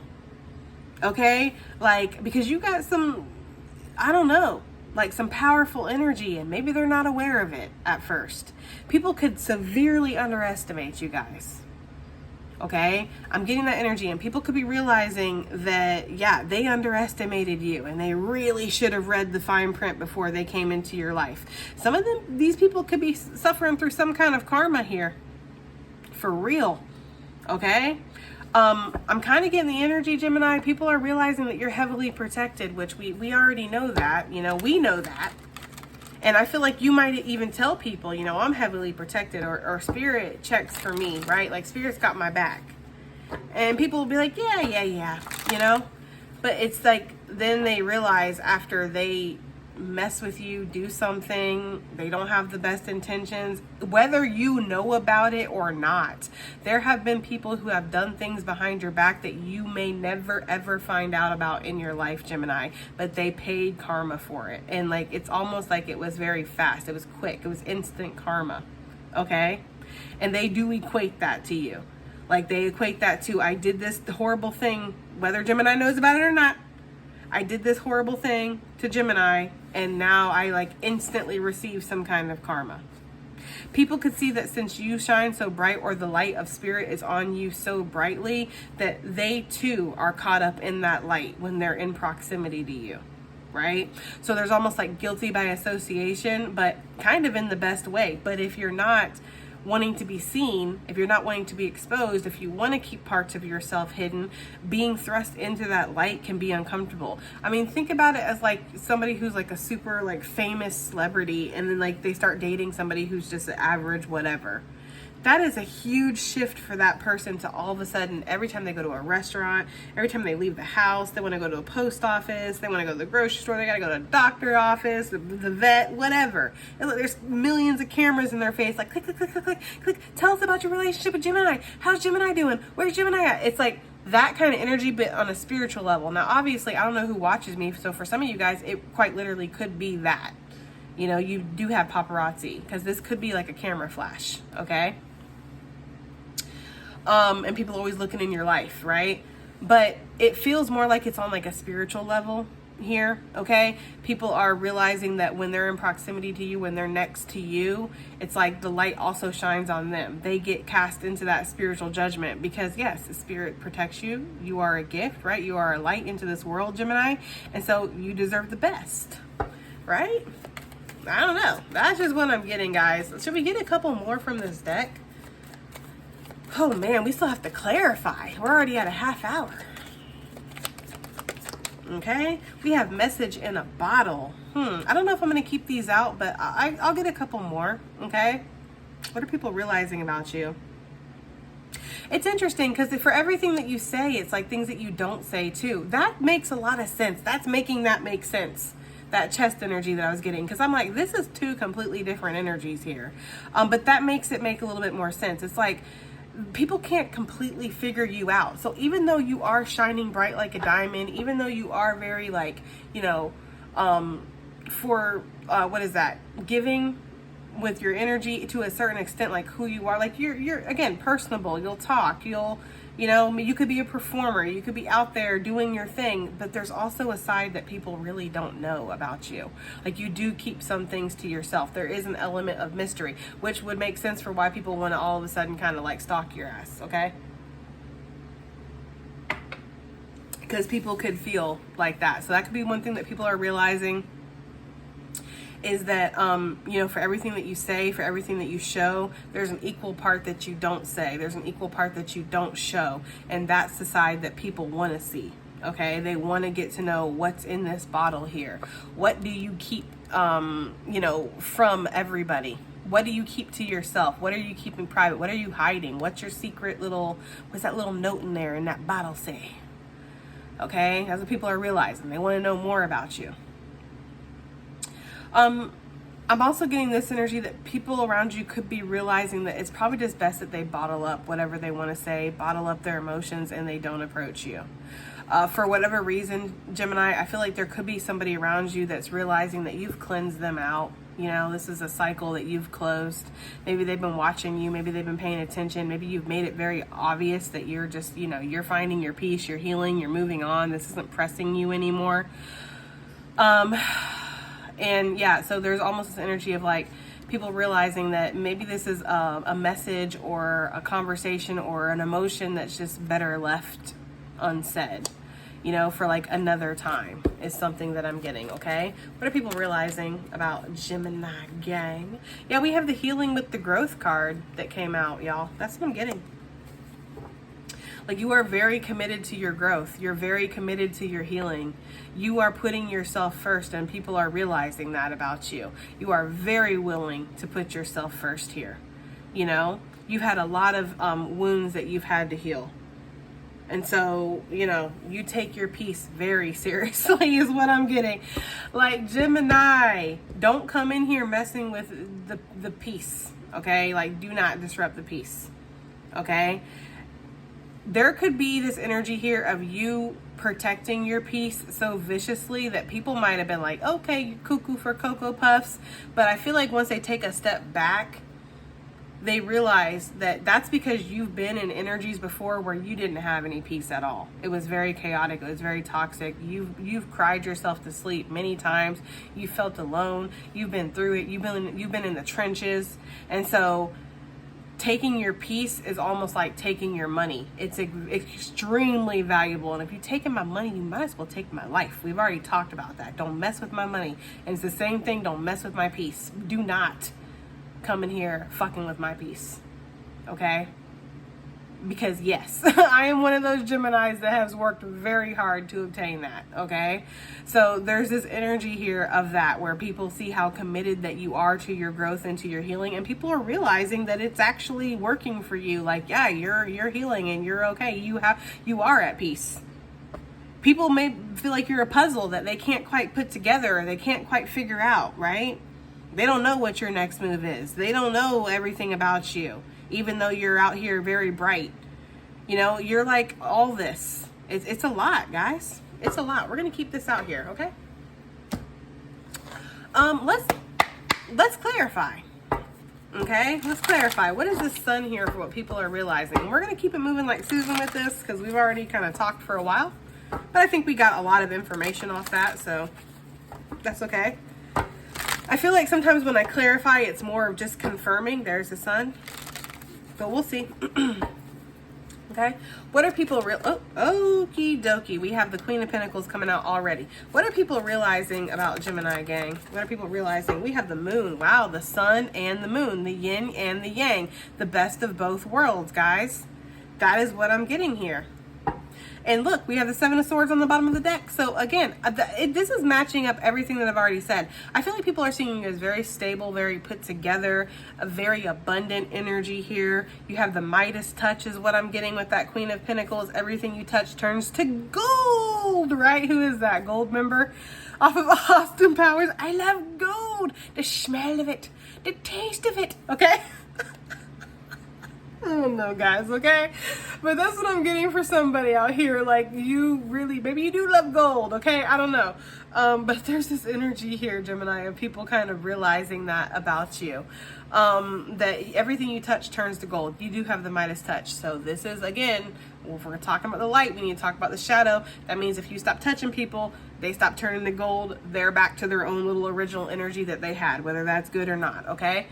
[SPEAKER 1] Okay, like, because you got some, I don't know, like some powerful energy, and maybe they're not aware of it at first. People could severely underestimate you guys. Okay, I'm getting that energy, and people could be realizing that, yeah, they underestimated you and they really should have read the fine print before they came into your life. Some of them, these people could be suffering through some kind of karma here. For real. Okay. I'm kind of getting the energy, Gemini. People are realizing that you're heavily protected, which we already know that, you know, we know that. And I feel like you might even tell people, you know, I'm heavily protected, or Spirit checks for me, right? Like Spirit's got my back. And people will be like, yeah, you know, but it's like, then they realize after they mess with you, do something, they don't have the best intentions, whether you know about it or not. There have been people who have done things behind your back that you may never ever find out about in your life, Gemini, but they paid karma for it. And like, it's almost like it was very fast. It was quick. It was instant karma. Okay. And they do equate that to you. Like, they equate that to, I did this horrible thing, whether Gemini knows about it or not. I did this horrible thing to Gemini, and now I like instantly receive some kind of karma. People could see that since you shine so bright, or the light of Spirit is on you so brightly, that they too are caught up in that light when they're in proximity to you, right? So there's almost like guilty by association, but kind of in the best way. But if you're not wanting to be seen, if you're not wanting to be exposed, if you want to keep parts of yourself hidden, being thrust into that light can be uncomfortable. I mean, think about it as like somebody who's like a super like famous celebrity, and then like they start dating somebody who's just an average whatever. that is a huge shift for that person to all of a sudden, every time they go to a restaurant, every time they leave the house, they want to go to a post office, they want to go to the grocery store, they got to go to a doctor office, the vet, whatever. And look, there's millions of cameras in their face, like click, click, click, click, click, click. Tell us about your relationship with Gemini. How's Gemini doing? Where's Gemini at? It's like that kind of energy, but on a spiritual level. Now, obviously, I don't know who watches me, so for some of you guys, it quite literally could be that. You know, you do have paparazzi, because this could be like a camera flash, okay? And people always looking in your life, right? But it feels more like it's on like a spiritual level here, okay? People are realizing that when they're in proximity to you, when they're next to you, it's like the light also shines on them. They get cast into that spiritual judgment because, yes, the spirit protects you. You are a gift, right? You are a light into this world, Gemini. And so you deserve the best, right? I don't know. That's just what I'm getting, guys. Should we get a couple more from this deck? Oh man, we still have to clarify. We're already at a half hour. Okay, we have message in a bottle. I don't know if I'm gonna keep these out, but I'll get a couple more. Okay, what are people realizing about you? It's interesting because for everything that you say, it's like things that you don't say too. That makes a lot of sense. That's making that make sense. That chest energy that I was getting, because I'm like, this is two completely different energies here. But that makes it make a little bit more sense. It's like, people can't completely figure you out. So even though you are shining bright like a diamond, even though you are very like, you know, what is that? Giving with your energy to a certain extent, like who you are, like you're again, personable, you'll talk, you know, you could be a performer, you could be out there doing your thing, but there's also a side that people really don't know about you. Like you do keep some things to yourself. There is an element of mystery, which would make sense for why people want to all of a sudden kind of like stalk your ass, okay? Because people could feel like that. So that could be one thing that people are realizing, is that, you know, for everything that you say, for everything that you show, there's an equal part that you don't say. There's an equal part that you don't show. And that's the side that people want to see. Okay. They want to get to know what's in this bottle here. What do you keep, you know, from everybody? What do you keep to yourself? What are you keeping private? What are you hiding? What's your secret little, what's that little note in there in that bottle say? Okay. That's what people are realizing. They want to know more about you. I'm also getting this energy that people around you could be realizing that it's probably just best that they bottle up whatever they want to say, bottle up their emotions, and they don't approach you. For whatever reason, Gemini, I feel like there could be somebody around you that's realizing that you've cleansed them out. You know, this is a cycle that you've closed. Maybe they've been watching you. Maybe they've been paying attention. Maybe you've made it very obvious that you're just, you know, you're finding your peace, you're healing, you're moving on. This isn't pressing you anymore. And yeah, so there's almost this energy of like people realizing that maybe this is a message or a conversation or an emotion that's just better left unsaid, you know, for like another time is something that I'm getting, okay? What are people realizing about Gemini gang? Yeah, we have the healing with the growth card that came out, y'all. That's what I'm getting. Like you are very committed to your growth. You're very committed to your healing. You are putting yourself first, and people are realizing that about you. You are very willing to put yourself first here. You know, you've had a lot of wounds that you've had to heal. And so, you know, you take your peace very seriously is what I'm getting. Like Gemini, don't come in here messing with the peace, okay? Like do not disrupt the peace, okay? There could be this energy here of you protecting your peace so viciously that people might have been like, okay, you cuckoo for Cocoa Puffs. But I feel like once they take a step back, they realize that that's because you've been in energies before where you didn't have any peace at all. It was very chaotic. It was very toxic. You've cried yourself to sleep many times. You felt alone. You've been through it. You've been in the trenches. And so taking your peace is almost like taking your money. It's extremely valuable. And if you're taking my money, you might as well take my life. We've already talked about that. Don't mess with my money. And it's the same thing. Don't mess with my peace. Do not come in here fucking with my peace. Okay? Because yes, I am one of those Geminis that has worked very hard to obtain that, okay? So there's this energy here of that, where people see how committed that you are to your growth and to your healing, and people are realizing that it's actually working for you. Like, yeah, you're healing and you're okay. You are at peace. People may feel like you're a puzzle that they can't quite put together, or they can't quite figure out, right? They don't know what your next move is. They don't know everything about you, even though you're out here very bright. You know, you're like all this. It's a lot, guys. It's a lot. We're going to keep this out here, okay? Let's clarify. Okay, let's clarify. What is this sun here for what people are realizing? And we're going to keep it moving like Susan with this, because we've already kind of talked for a while. But I think we got a lot of information off that, so that's okay. I feel like sometimes when I clarify, it's more of just confirming there's the sun. But we'll see. Okay, what are people okie dokie, we have the Queen of Pentacles coming out already. What are people realizing about Gemini, gang? What are people realizing? We have the moon. Wow, the sun and the moon, the yin and the yang, the best of both worlds, guys. That is what I'm getting here. And look, we have the Seven of Swords on the bottom of the deck. So again, this is matching up everything that I've already said. I feel like people are seeing you as very stable, very put together, a very abundant energy here. You have the Midas touch is what I'm getting with that Queen of Pentacles. Everything you touch turns to gold, right? Who is that? Gold member off of Austin Powers. I love gold. The smell of it, the taste of it, okay? I don't know, guys, okay? But that's what I'm getting for somebody out here. Like, you really, maybe you do love gold, okay? I don't know. But there's this energy here, Gemini, of people kind of realizing that about you. That everything you touch turns to gold. You do have the Midas touch. So this is, again, if we're talking about the light, we need to talk about the shadow. That means if you stop touching people, they stop turning to gold. They're back to their own little original energy that they had, whether that's good or not, okay?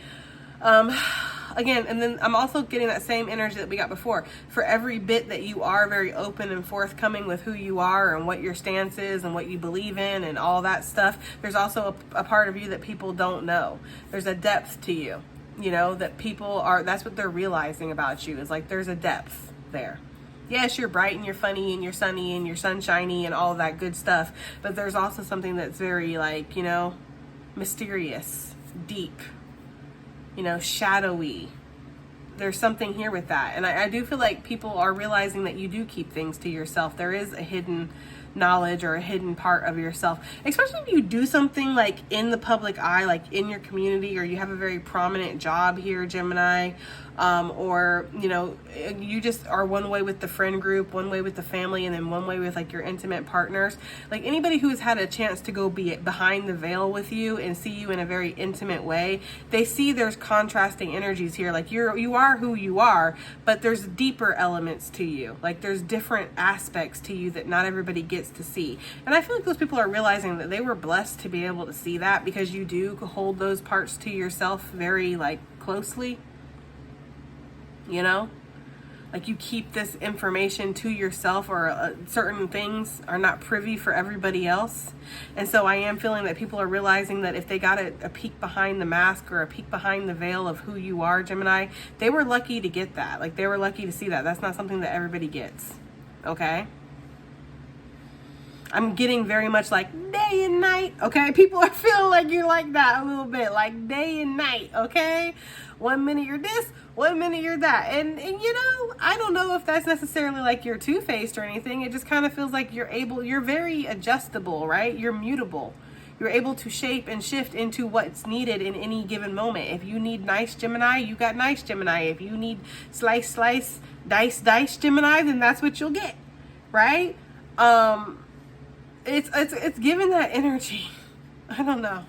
[SPEAKER 1] Again, and then I'm also getting that same energy that we got before. For every bit that you are very open and forthcoming with who you are and what your stance is and what you believe in and all that stuff, there's also a part of you that people don't know. There's a depth to you, you know, that people are, that's what they're realizing about you, is like there's a depth there. Yes, you're bright and you're funny and you're sunny and you're sunshiny and all of that good stuff, but there's also something that's very, like, you know, mysterious, deep, you know, shadowy. There's something here with that. And I do feel like people are realizing that you do keep things to yourself. There is a hidden knowledge or a hidden part of yourself, especially if you do something like in the public eye, like in your community, or you have a very prominent job here, Gemini, or, you know, you just are one way with the friend group, one way with the family, and then one way with like your intimate partners. Like anybody who has had a chance to go be behind the veil with you and see you in a very intimate way, they see there's contrasting energies here. Like you are who you are, but there's deeper elements to you. Like there's different aspects to you that not everybody gets to see. And I feel like those people are realizing that they were blessed to be able to see that, because you do hold those parts to yourself very like closely. You know, like you keep this information to yourself, or certain things are not privy for everybody else. And so I am feeling that people are realizing that if they got a peek behind the mask or a peek behind the veil of who you are, Gemini, they were lucky to get that. Like they were lucky to see that. That's not something that everybody gets. Okay. I'm getting very much like day and night, okay? People are feeling like you like that a little bit, like day and night, okay? 1 minute you're this, 1 minute you're that. And you know, I don't know if that's necessarily like you're two-faced or anything. It just kind of feels like you're very adjustable, right? You're mutable. You're able to shape and shift into what's needed in any given moment. If you need nice Gemini, you got nice Gemini. If you need slice, dice Gemini, then that's what you'll get, right? It's giving that energy. I don't know.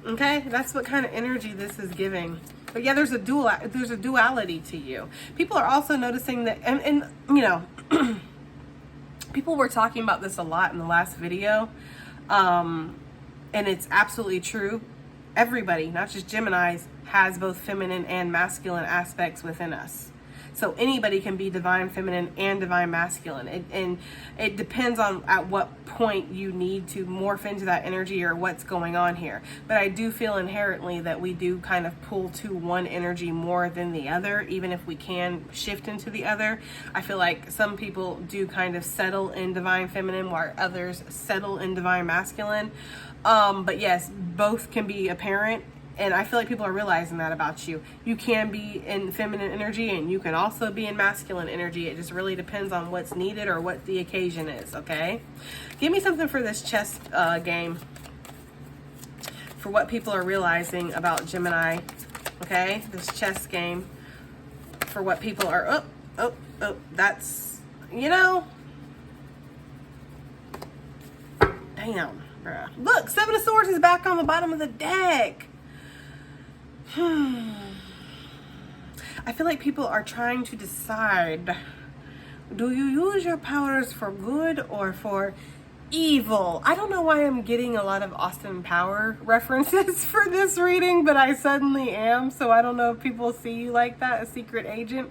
[SPEAKER 1] Okay, that's what kind of energy this is giving. But yeah, there's a duality to you. People are also noticing that, and you know, people were talking about this a lot in the last video, and it's absolutely true. Everybody, not just Geminis, has both feminine and masculine aspects within us. So anybody can be divine feminine and divine masculine. And it depends on at what point you need to morph into that energy or what's going on here. But I do feel inherently that we do kind of pull to one energy more than the other, even if we can shift into the other. I feel like some people do kind of settle in divine feminine while others settle in divine masculine. But yes, both can be apparent. And I feel like people are realizing that about you. You can be in feminine energy and you can also be in masculine energy. It just really depends on what's needed or what the occasion is, okay? Give me something for this chess game. For what people are realizing about Gemini, okay? This chess game. For what people are, that's, you know. Damn, bruh. Look, Seven of Swords is back on the bottom of the deck. I feel like people are trying to decide, do you use your powers for good or for evil? I don't know why I'm getting a lot of Austin Power references for this reading, but I suddenly am. So I don't know if people see you like that, a secret agent.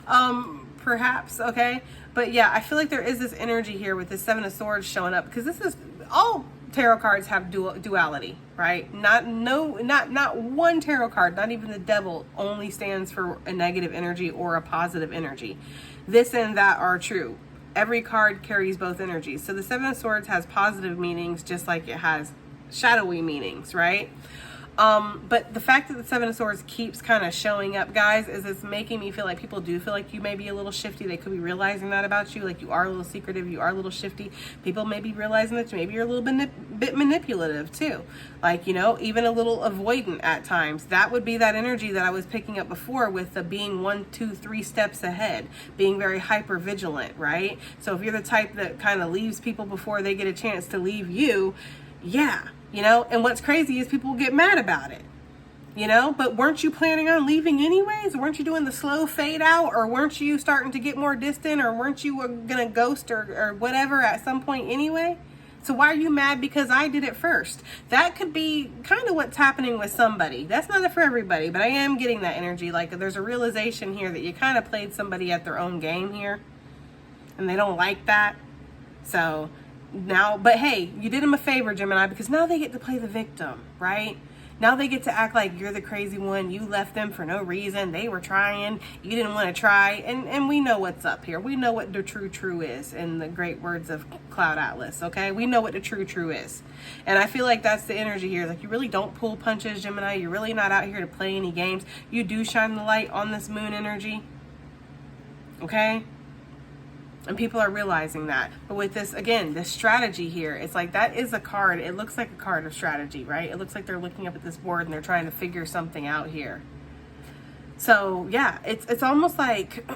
[SPEAKER 1] Perhaps, okay? But yeah, I feel like there is this energy here with the Seven of Swords showing up, because this is all tarot cards have duality, right? Not one tarot card, not even the devil, only stands for a negative energy or a positive energy. This and that are true. Every card carries both energies. So the Seven of Swords has positive meanings just like it has shadowy meanings, right? But the fact that the Seven of Swords keeps kind of showing up, guys, is it's making me feel like people do feel like you may be a little shifty. They could be realizing that about you, like you are a little secretive, you are a little shifty. People may be realizing that maybe you're a little bit manipulative too, like, you know, even a little avoidant at times. That would be that energy that I was picking up before with the being 1, 2, 3 steps ahead, being very hyper vigilant, right? So if you're the type that kind of leaves people before they get a chance to leave you, yeah. You know, and what's crazy is people get mad about it, you know, but weren't you planning on leaving anyways? Weren't you doing the slow fade out, or weren't you starting to get more distant, or weren't you going to ghost or whatever at some point anyway? So why are you mad because I did it first? That could be kind of what's happening with somebody. That's not for everybody, but I am getting that energy. Like there's a realization here that you kind of played somebody at their own game here and they don't like that. So now, but hey, you did them a favor, Gemini, because now they get to play the victim, right? Now they get to act like you're the crazy one. You left them for no reason. They were trying. You didn't want to try. And we know what's up here. We know what the true is in the great words of Cloud Atlas, okay? We know what the true is. And I feel like that's the energy here. Like you really don't pull punches, Gemini. You're really not out here to play any games. You do shine the light on this moon energy, okay? And people are realizing that. But with this, again, this strategy here, it's like that is a card. It looks like a card of strategy, right? It looks like they're looking up at this board and they're trying to figure something out here. So yeah, it's almost like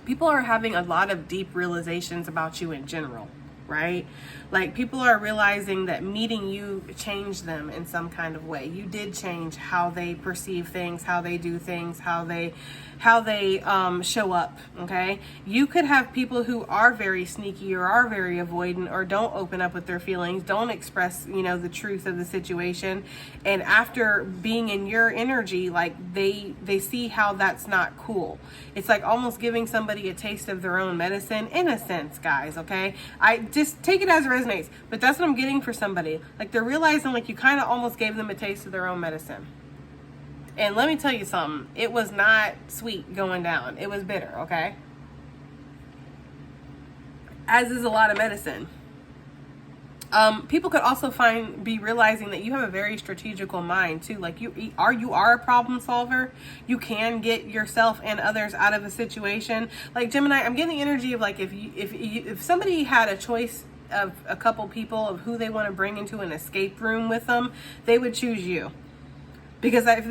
[SPEAKER 1] people are having a lot of deep realizations about you in general, right? Like people are realizing that meeting you changed them in some kind of way. You did change how they perceive things, how they do things, how they show up, okay? You could have people who are very sneaky or are very avoidant or don't open up with their feelings, don't express, you know, the truth of the situation. And after being in your energy, like they see how that's not cool. It's like almost giving somebody a taste of their own medicine in a sense, guys, okay? I just take it as it resonates, but that's what I'm getting for somebody. Like they're realizing like you kind of almost gave them a taste of their own medicine. And let me tell you something, it was not sweet going down. It was bitter, okay? As is a lot of medicine. People could also be realizing that you have a very strategical mind too. Like you are a problem solver. You can get yourself and others out of a situation. Like Gemini, I'm getting the energy of like if somebody had a choice of a couple people of who they want to bring into an escape room with them, they would choose you. Because I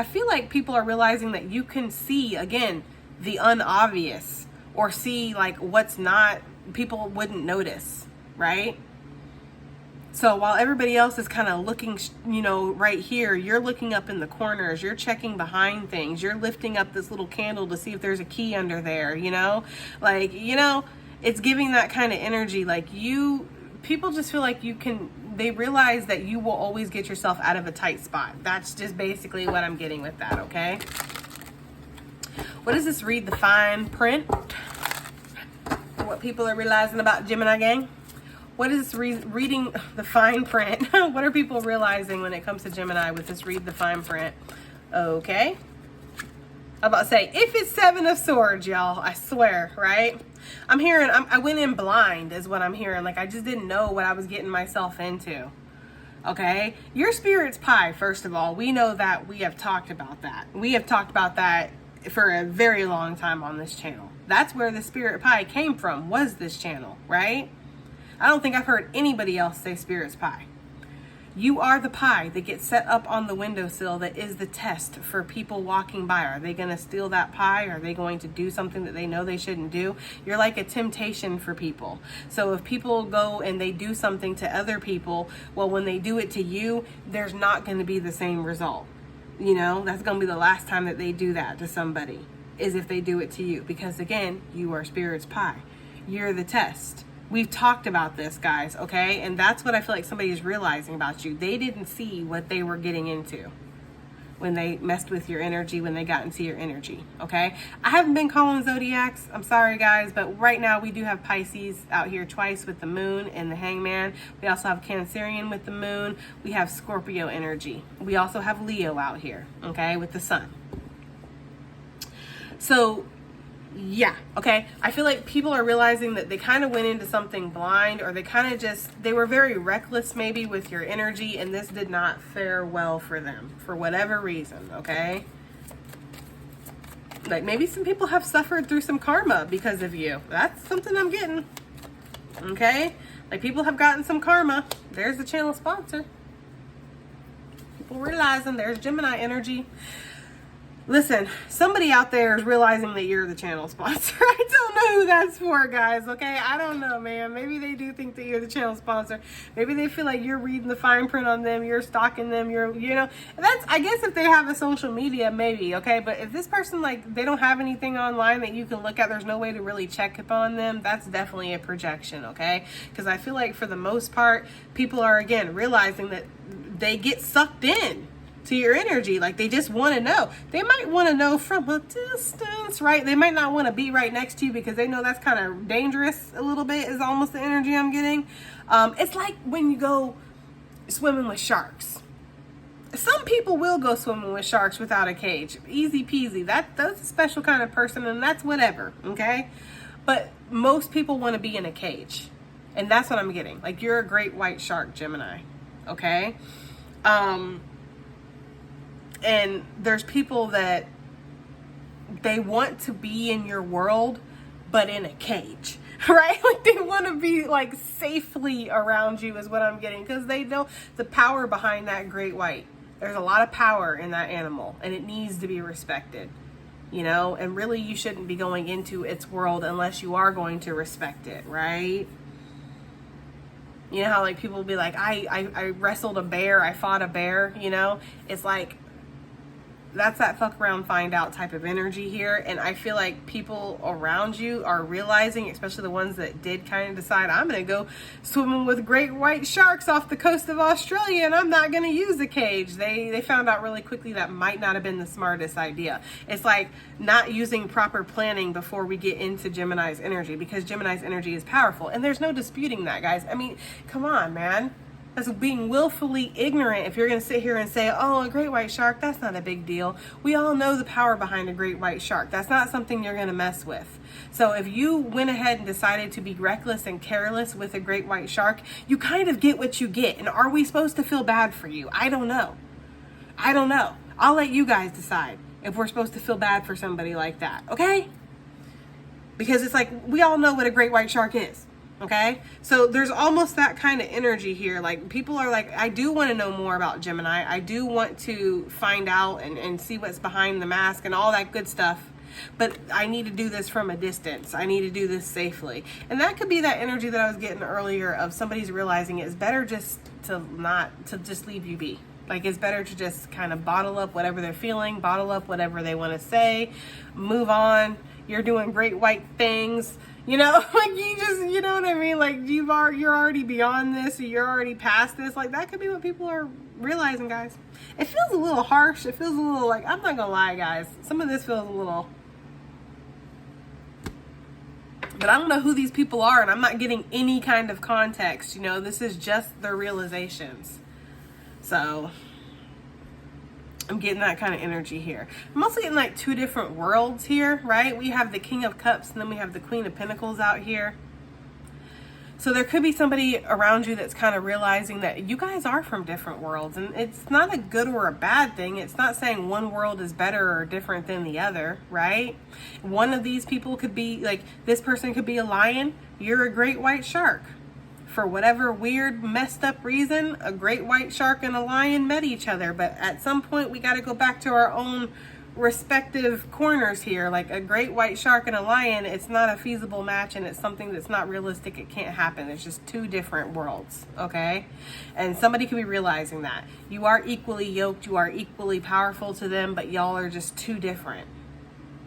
[SPEAKER 1] feel like people are realizing that you can see, again, the unobvious, or see like what's not, people wouldn't notice, right? So while everybody else is kind of looking, you know, right here, you're looking up in the corners, you're checking behind things, you're lifting up this little candle to see if there's a key under there, you know? Like, you know, it's giving that kind of energy. Like people just feel like they realize that you will always get yourself out of a tight spot. That's just basically what I'm getting with that, okay? What does this read the fine print? What people are realizing about Gemini gang? What is reading the fine print? What are people realizing when it comes to Gemini with this read the fine print? Okay. I'm about to say, if it's Seven of Swords, y'all, I swear, right? I'm hearing, I went in blind is what I'm hearing. Like, I just didn't know what I was getting myself into. Okay? Your spirit's pie, first of all. We know that. We have talked about that. We have talked about that for a very long time on this channel. That's where the spirit pie came from, was this channel, right? I don't think I've heard anybody else say spirit's pie. You are the pie that gets set up on the windowsill that is the test for people walking by. Are they going to steal that pie? Are they going to do something that they know they shouldn't do? You're like a temptation for people. So if people go and they do something to other people, well, when they do it to you, there's not going to be the same result. You know, that's going to be the last time that they do that to somebody, is if they do it to you. Because again, you are spirit's pie. You're the test. We've talked about this, guys, okay? And that's what I feel like somebody is realizing about you. They didn't see what they were getting into when they messed with your energy, when they got into your energy, okay? I haven't been calling zodiacs. I'm sorry, guys, but right now we do have Pisces out here twice with the moon and the hangman. We also have Cancerian with the moon. We have Scorpio energy. We also have Leo out here, okay, with the sun. So, yeah, okay. I feel like people are realizing that they kind of went into something blind, or they were very reckless maybe with your energy, and this did not fare well for them for whatever reason, okay? Like maybe some people have suffered through some karma because of you. That's something I'm getting, okay? Like people have gotten some karma. There's the channel sponsor. People realizing there's Gemini energy. Listen, somebody out there is realizing that you're the channel sponsor. I don't know who that's for, guys, okay? I don't know, man. Maybe they do think that you're the channel sponsor. Maybe they feel like you're reading the fine print on them, you're stalking them, that's, I guess if they have a social media, maybe, okay? But if this person, like, they don't have anything online that you can look at, there's no way to really check upon them, that's definitely a projection, okay? Because I feel like for the most part, people are, again, realizing that they get sucked in to your energy. Like they just want to know. They might want to know from a distance, right? They might not want to be right next to you because they know that's kind of dangerous a little bit, is almost the energy I'm getting. It's like when you go swimming with sharks. Some people will go swimming with sharks without a cage. Easy peasy. That's a special kind of person, and that's whatever, okay? But most people want to be in a cage. And that's what I'm getting. Like you're a great white shark, Gemini, okay? And there's people that they want to be in your world, but in a cage, right? Like they want to be like safely around you is what I'm getting, because they know the power behind that great white. There's a lot of power in that animal, and it needs to be respected, and really you shouldn't be going into its world unless you are going to respect it, right? You know how like people will be like, I wrestled a bear, I fought a bear, it's like, that's that fuck around find out type of energy here. And I feel like people around you are realizing, especially the ones that did kind of decide, I'm going to go swimming with great white sharks off the coast of Australia and I'm not going to use a cage. They found out really quickly that might not have been the smartest idea. It's like not using proper planning before we get into Gemini's energy, because Gemini's energy is powerful. And there's no disputing that, guys. I mean, come on, man. That's being willfully ignorant if you're going to sit here and say, oh, a great white shark, that's not a big deal. We all know the power behind a great white shark. That's not something you're going to mess with. So if you went ahead and decided to be reckless and careless with a great white shark, you kind of get what you get. And are we supposed to feel bad for you? I don't know. I'll let you guys decide if we're supposed to feel bad for somebody like that, okay? Because it's like, we all know what a great white shark is. Okay, so there's almost that kind of energy here. Like people are like, I do want to know more about Gemini. I do want to find out and see what's behind the mask and all that good stuff. But I need to do this from a distance. I need to do this safely. And that could be that energy that I was getting earlier of somebody's realizing it's better just to just leave you be. Like it's better to just kind of bottle up whatever they're feeling, bottle up whatever they want to say, move on. You're doing great white things. Like you know what I mean? Like you're already beyond this, or you're already past this. Like that could be what people are realizing, guys. It feels a little harsh. It feels a little like, I'm not gonna lie, guys. Some of this feels a little But I don't know who these people are, and I'm not getting any kind of context. You know, this is just their realizations. So I'm getting that kind of energy here. I'm also getting like two different worlds here, right? We have the King of Cups, and then we have the Queen of Pentacles out here. So there could be somebody around you that's kind of realizing that you guys are from different worlds, and it's not a good or a bad thing. It's not saying one world is better or different than the other, right? One of these people could be like, this person could be a lion, you're a great white shark. For whatever weird, messed up reason, a great white shark and a lion met each other, but at some point we got to go back to our own respective corners here. Like a great white shark and a lion, it's not a feasible match, and it's something that's not realistic. It can't happen. It's just two different worlds, okay? And somebody could be realizing that you are equally yoked, you are equally powerful to them, but y'all are just too different.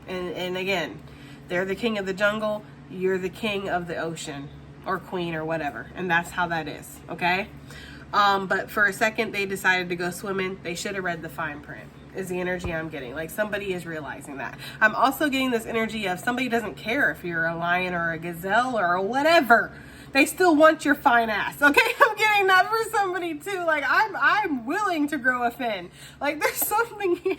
[SPEAKER 1] And again, they're the king of the jungle, you're the king of the ocean, or queen, or whatever, and that's how that is, okay? But for a second they decided to go swimming. They should have read the fine print, is the energy I'm getting. Like somebody is realizing that. I'm also getting this energy of somebody doesn't care if you're a lion or a gazelle or whatever. They still want your fine ass, okay? I'm getting that for somebody too. Like I'm willing to grow a fin. Like there's something here.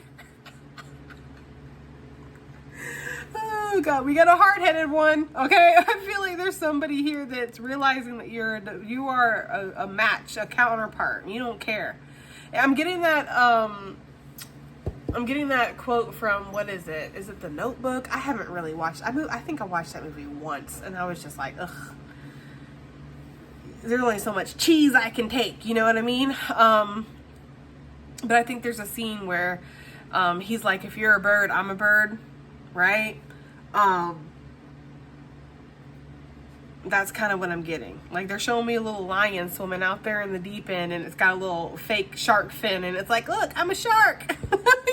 [SPEAKER 1] Oh God, we got a hard-headed one, okay? I feel like there's somebody here that's realizing that you are a match, a counterpart, and you don't care. I'm getting that quote from, what is it? Is it The Notebook? I haven't really watched. I think I watched that movie once, and I was just like, ugh. There's only so much cheese I can take, you know what I mean? But I think there's a scene where he's like, if you're a bird, I'm a bird, right? That's kind of what I'm getting. Like they're showing me a little lion swimming out there in the deep end, and it's got a little fake shark fin, and it's like, look, I'm a shark.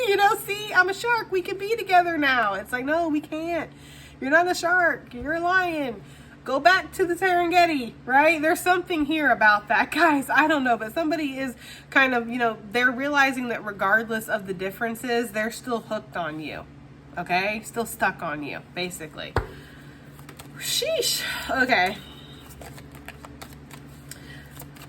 [SPEAKER 1] You know, see, I'm a shark. We can be together now. It's like, no, we can't. You're not a shark. You're a lion. Go back to the Serengeti, right? There's something here about that, guys. I don't know, but somebody is kind of, you know, they're realizing that regardless of the differences, they're still hooked on you. Okay? Still stuck on you, basically. Sheesh. Okay.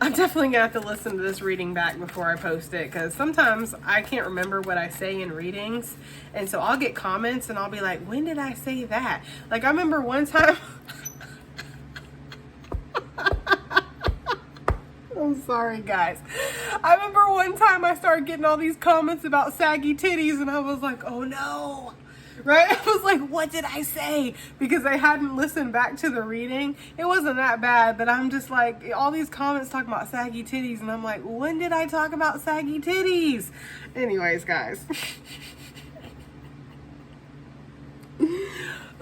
[SPEAKER 1] I'm definitely gonna have to listen to this reading back before I post it, because sometimes I can't remember what I say in readings, and so I'll get comments and I'll be like, when did I say that? Like I remember one time I'm sorry guys. I remember one time I started getting all these comments about saggy titties, and I was like, oh no. Right? I was like, what did I say? Because I hadn't listened back to the reading. It wasn't that bad, but I'm just like, all these comments talking about saggy titties, and I'm like, when did I talk about saggy titties? Anyways, guys.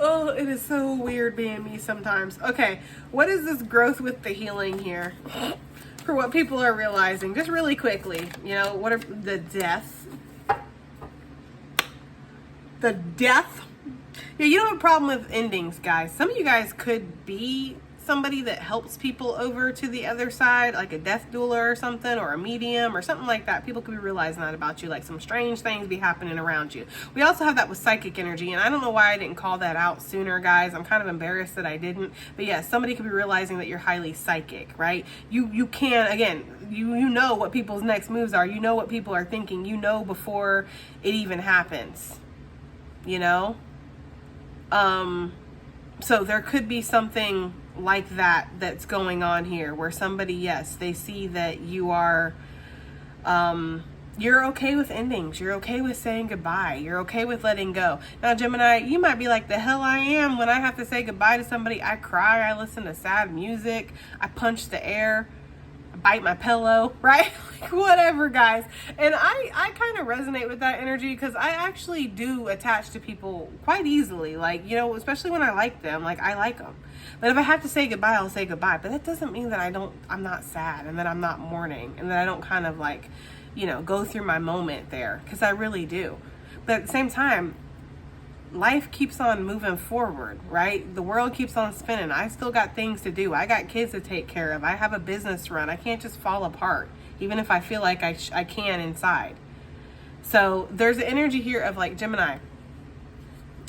[SPEAKER 1] Oh, it is so weird being me sometimes. Okay, what is this growth with the healing here? For what people are realizing, just really quickly, you know, what are the death? The death. Yeah, you don't have a problem with endings, guys. Some of you guys could be somebody that helps people over to the other side, like a death doula or something, or a medium or something like that. People could be realizing that about you, like some strange things be happening around you. We also have that with psychic energy, and I don't know why I didn't call that out sooner, guys. I'm kind of embarrassed that I didn't. But yeah, somebody could be realizing that you're highly psychic, right? You can, again, you know what people's next moves are. You know what people are thinking. You know before it even happens. You know? So there could be something like that that's going on here, where somebody, yes, they see that you are, you're okay with endings. You're okay with saying goodbye. You're okay with letting go. Now, Gemini, you might be like, the hell I am. When I have to say goodbye to somebody, I cry, I listen to sad music, I punch the air, bite my pillow, right? Like whatever, guys. And I kind of resonate with that energy, because I actually do attach to people quite easily. Like, you know, especially when I like them, like I like them. But if I have to say goodbye, I'll say goodbye. But that doesn't mean that I'm not sad, and that I'm not mourning, and that I don't kind of like, you know, go through my moment there, because I really do. But at the same time, life keeps on moving forward, right? The world keeps on spinning. I still got things to do. I got kids to take care of. I have a business to run. I can't just fall apart, even if I feel like I can inside. So there's the energy here of like, Gemini,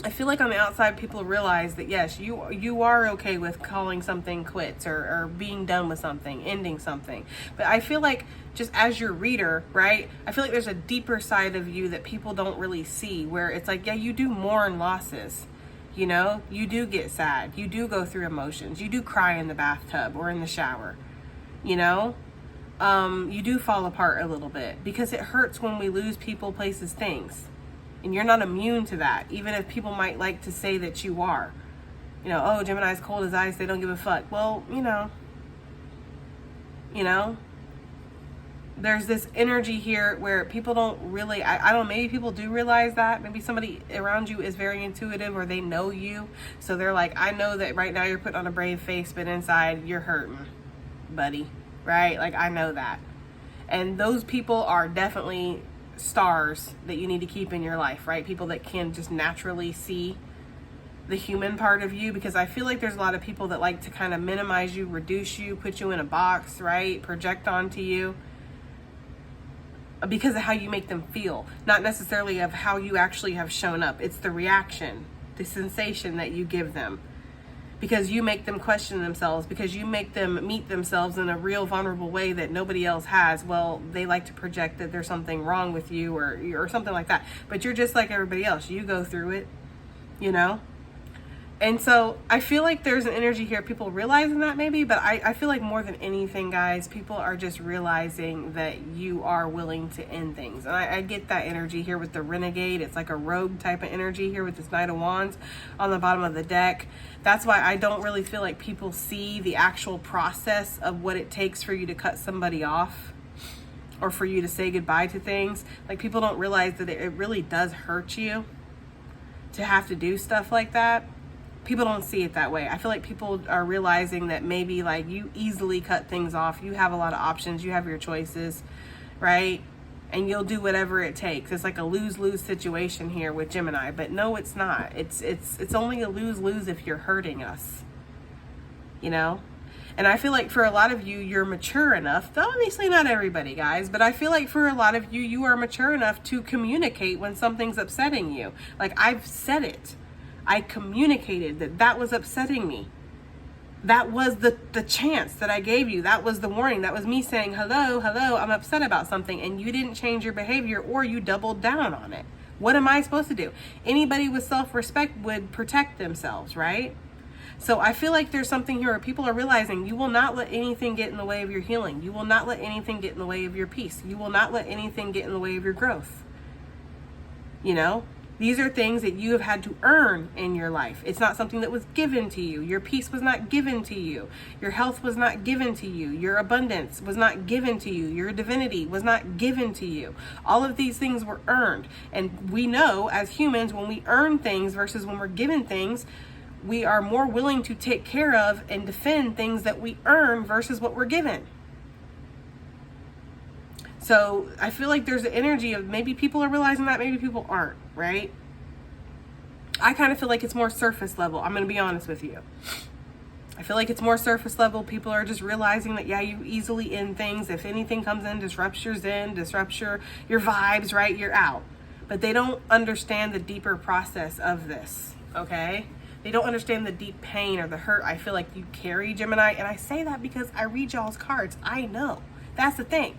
[SPEAKER 1] I feel like on the outside, people realize that yes, you are okay with calling something quits, or being done with something, ending something. But I feel like, just as your reader, right, I feel like there's a deeper side of you that people don't really see, where it's like, yeah, you do mourn losses. You know, you do get sad. You do go through emotions. You do cry in the bathtub or in the shower. You know, you do fall apart a little bit, because it hurts when we lose people, places, things. And you're not immune to that, even if people might like to say that you are. You know, oh, Gemini's cold as ice, they don't give a fuck. Well, you know, there's this energy here where people don't really, I don't know, maybe people do realize that. Maybe somebody around you is very intuitive, or they know you. So they're like, I know that right now you're putting on a brave face, but inside you're hurting, buddy, right? Like, I know that. And those people are definitely stars that you need to keep in your life, right? People that can just naturally see the human part of you, because I feel like there's a lot of people that like to kind of minimize you, reduce you, put you in a box, right? Project onto you because of how you make them feel, not necessarily of how you actually have shown up. It's the reaction, the sensation that you give them, because you make them question themselves, because you make them meet themselves in a real vulnerable way that nobody else has. Well, they like to project that there's something wrong with you, or something like that. But you're just like everybody else. You go through it, you know? And so I feel like there's an energy here, people realizing that maybe, but I feel like more than anything, guys, people are just realizing that you are willing to end things. And I get that energy here with the Renegade. It's like a rogue type of energy here with this Knight of Wands on the bottom of the deck. That's why I don't really feel like people see the actual process of what it takes for you to cut somebody off, or for you to say goodbye to things. Like, people don't realize that it really does hurt you to have to do stuff like that. People don't see it that way. I feel like people are realizing that maybe, like, you easily cut things off. You have a lot of options. You have your choices, right? And you'll do whatever it takes. It's like a lose-lose situation here with Gemini. But no, it's not. It's only a lose-lose if you're hurting us, you know? And I feel like for a lot of you, you're mature enough, though obviously not everybody, guys, but I feel like for a lot of you, you are mature enough to communicate when something's upsetting you. Like, I've said it. I communicated that was upsetting me. That was the chance that I gave you. That was the warning. That was me saying, hello, I'm upset about something. And you didn't change your behavior, or you doubled down on it. What am I supposed to do? Anybody with self-respect would protect themselves, right? So I feel like there's something here where people are realizing you will not let anything get in the way of your healing. You will not let anything get in the way of your peace. You will not let anything get in the way of your growth. You know? These are things that you have had to earn in your life. It's not something that was given to you. Your peace was not given to you. Your health was not given to you. Your abundance was not given to you. Your divinity was not given to you. All of these things were earned. And we know as humans, when we earn things versus when we're given things, we are more willing to take care of and defend things that we earn versus what we're given. So I feel like there's an energy of maybe people are realizing that, maybe people aren't, right? I kind of feel like it's more surface level. I'm going to be honest with you. I feel like it's more surface level. People are just realizing that, yeah, you easily end things. If anything comes in, disrupts your zen, disrupts your vibes, right? You're out. But they don't understand the deeper process of this, okay? They don't understand the deep pain or the hurt I feel like you carry, Gemini. And I say that because I read y'all's cards. I know. That's the thing.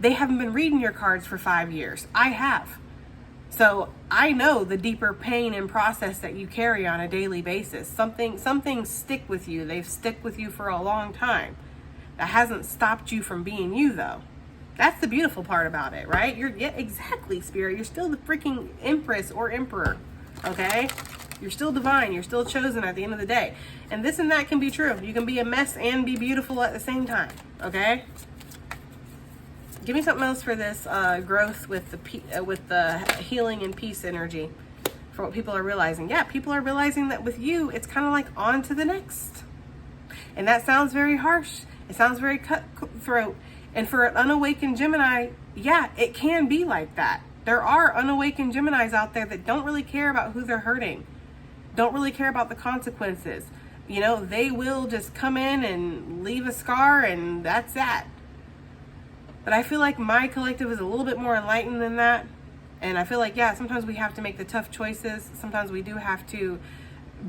[SPEAKER 1] They haven't been reading your cards for 5 years. I have. So I know the deeper pain and process that you carry on a daily basis. Something stick with you. They've stuck with you for a long time. That hasn't stopped you from being you, though. That's the beautiful part about it, right? Exactly, Spirit. You're still the freaking Empress or Emperor, okay? You're still divine. You're still chosen at the end of the day. And this and that can be true. You can be a mess and be beautiful at the same time, okay? Give me something else for this growth with the healing and peace energy, for what people are realizing. Yeah, people are realizing that with you, it's kind of like on to the next. And that sounds very harsh. It sounds very cutthroat. And for an unawakened Gemini, yeah, it can be like that. There are unawakened Geminis out there that don't really care about who they're hurting, don't really care about the consequences. You know, they will just come in and leave a scar, and that's that. But I feel like my collective is a little bit more enlightened than that. And I feel like, yeah, sometimes we have to make the tough choices. Sometimes we do have to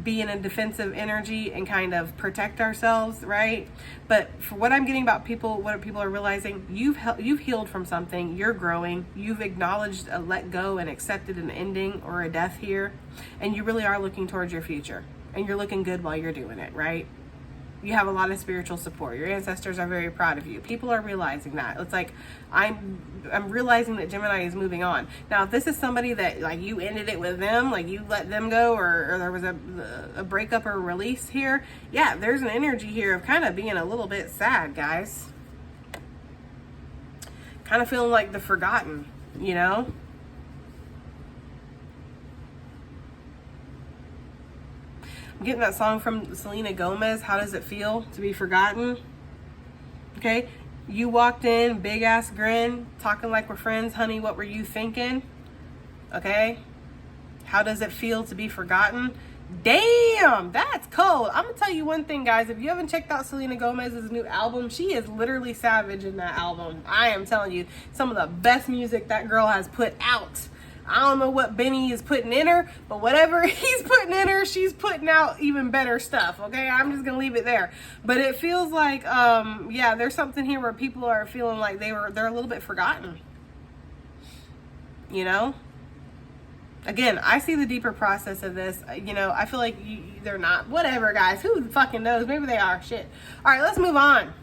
[SPEAKER 1] be in a defensive energy and kind of protect ourselves, right? But for what I'm getting about people, what people are realizing, you've healed from something, you're growing, you've acknowledged a let go and accepted an ending or a death here, and you really are looking towards your future, and you're looking good while you're doing it, right? You have a lot of spiritual support. Your ancestors are very proud of you. People are realizing that. It's like, I'm realizing that Gemini is moving on. Now, if this is somebody that, like, you ended it with them, like you let them go, or there was a breakup or a release here, yeah, there's an energy here of kind of being a little bit sad, guys. Kind of feeling like the forgotten, you know? Getting that song from Selena Gomez, How Does It Feel to Be Forgotten? Okay, you walked in, big ass grin, talking like we're friends, honey, what were you thinking? Okay, how does it feel to be forgotten? Damn, that's cold. I'm gonna tell you one thing, guys. If you haven't checked out Selena Gomez's new album, she is literally savage in that album. I am telling you, some of the best music that girl has put out. I don't know what Benny is putting in her, but whatever he's putting in her, she's putting out even better stuff, okay? I'm just going to leave it there. But it feels like, yeah, there's something here where people are feeling like they're a little bit forgotten. You know? Again, I see the deeper process of this. You know, I feel like they're not. Whatever, guys. Who fucking knows? Maybe they are. Shit. All right, let's move on.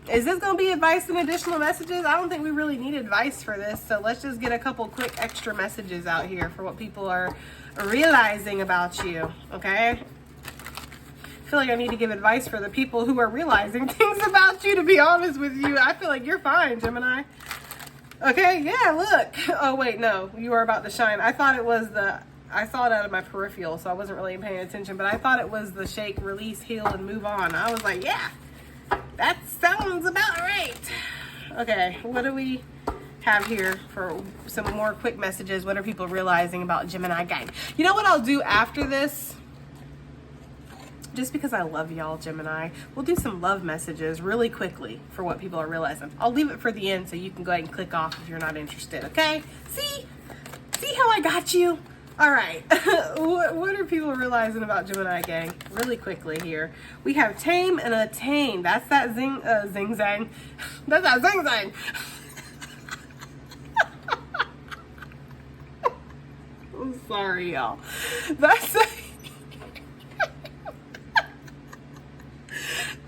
[SPEAKER 1] Is this going to be advice and additional messages? I don't think we really need advice for this. So let's just get a couple quick extra messages out here for what people are realizing about you. Okay? I feel like I need to give advice for the people who are realizing things about you, to be honest with you. I feel like you're fine, Gemini. Okay, yeah, look. Oh, wait, no. You are about to shine. I thought it was I saw it out of my peripheral, so I wasn't really paying attention. But I thought it was the shake, release, heal, and move on. I was like, yeah. That sounds about right. Okay, what do we have here for some more quick messages? What are people realizing about Gemini gang? You know what I'll do after this? Just because I love y'all, Gemini, we'll do some love messages really quickly for what people are realizing. I'll leave it for the end so you can go ahead and click off if you're not interested, okay? See how I got you? All right, what are people realizing about Gemini gang? Really quickly here. We have tame and attain. That's that zing zang. That's that zing zang. I'm sorry, y'all.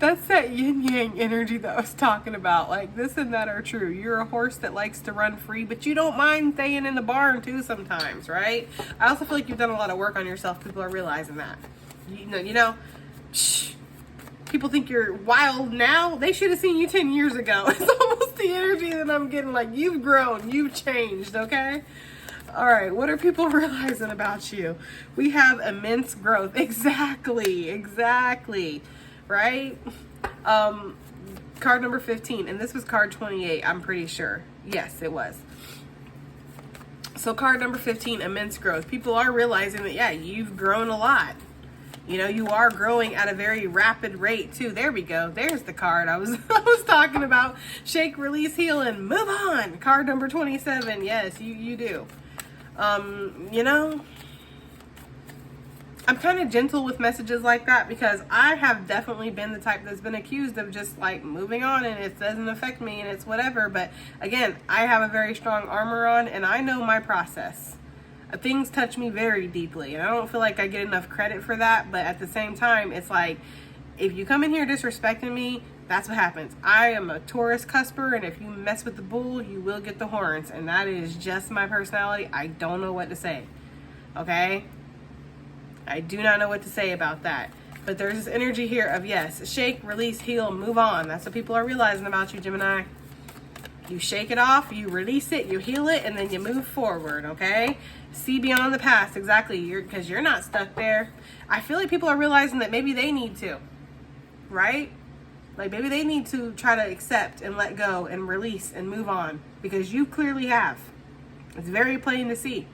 [SPEAKER 1] That's that yin yang energy that I was talking about. Like, this and that are true. You're a horse that likes to run free, but you don't mind staying in the barn too sometimes, right? I also feel like you've done a lot of work on yourself. People are realizing that. You know, shh. People think you're wild now. They should have seen you 10 years ago. It's almost the energy that I'm getting. Like, you've grown, you've changed, okay? All right, what are people realizing about you? We have immense growth. Exactly. Right? Card number 15, and this was card 28, I'm pretty sure. Yes, it was. So card number 15, immense growth. People are realizing that, yeah, you've grown a lot. You know, you are growing at a very rapid rate too. There we go. There's the card I was talking about. Shake, release, heal, and move on. Card number 27. Yes, you do. You know, I'm kind of gentle with messages like that because I have definitely been the type that's been accused of just like moving on and it doesn't affect me and it's whatever. But again, I have a very strong armor on and I know my process. Things touch me very deeply and I don't feel like I get enough credit for that. But at the same time, it's like, if you come in here disrespecting me, that's what happens. I am a Taurus cusper, and if you mess with the bull, you will get the horns. And that is just my personality. I don't know what to say. Okay? I do not know what to say about that. But there's this energy here of, yes, shake, release, heal, move on. That's what people are realizing about you, Gemini. You shake it off, you release it, you heal it, and then you move forward, okay? See beyond the past, exactly, because you're not stuck there. I feel like people are realizing that maybe they need to, right? Like maybe they need to try to accept and let go and release and move on because you clearly have. It's very plain to see.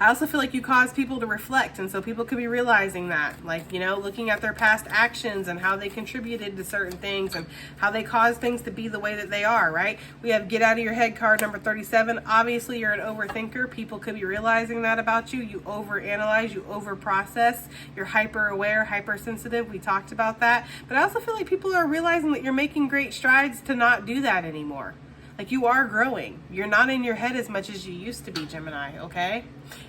[SPEAKER 1] I also feel like you cause people to reflect, and so people could be realizing that, like, you know, looking at their past actions and how they contributed to certain things and how they caused things to be the way that they are, right? We have get out of your head card number 37. Obviously, you're an overthinker. People could be realizing that about you. You overanalyze, you overprocess, you're hyper aware, hypersensitive. We talked about that. But I also feel like people are realizing that you're making great strides to not do that anymore. Like, you are growing. You're not in your head as much as you used to be, Gemini, okay?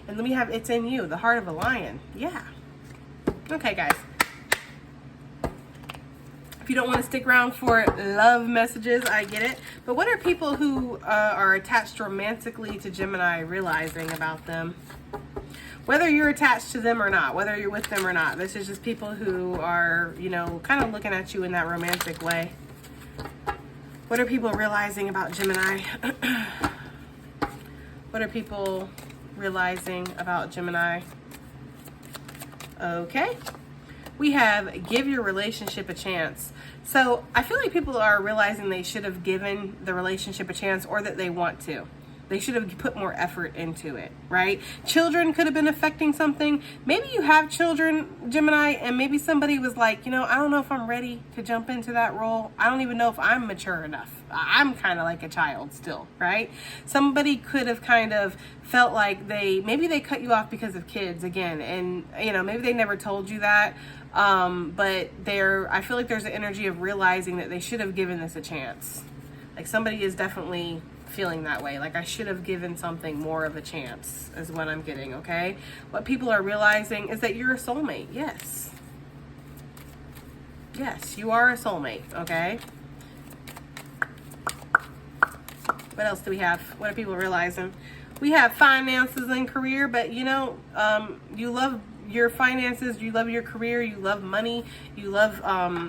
[SPEAKER 1] And then we have it's in you, the heart of a lion. Yeah. Okay, guys. If you don't want to stick around for love messages, I get it. But what are people who are attached romantically to Gemini realizing about them? Whether you're attached to them or not, whether you're with them or not, this is just people who are, you know, kind of looking at you in that romantic way. What are people realizing about Gemini? What are people realizing about Gemini? Okay. We have give your relationship a chance. So I feel like people are realizing they should have given the relationship a chance, or that they want to. They should have put more effort into it, right? Children could have been affecting something. Maybe you have children, Gemini, and maybe somebody was like, you know, I don't know if I'm ready to jump into that role. I don't even know if I'm mature enough. I'm kind of like a child still, right? Somebody could have kind of felt like maybe they cut you off because of kids again. And, you know, maybe they never told you that. But I feel like there's an energy of realizing that they should have given this a chance. Like, somebody is definitely feeling that way. Like, I should have given something more of a chance is what I'm getting, okay? What people are realizing is that you're a soulmate. Yes. Yes, you are a soulmate, okay? What else do we have? What are people realizing? We have finances and career, but, you know, you love your finances, you love your career, you love money, you love,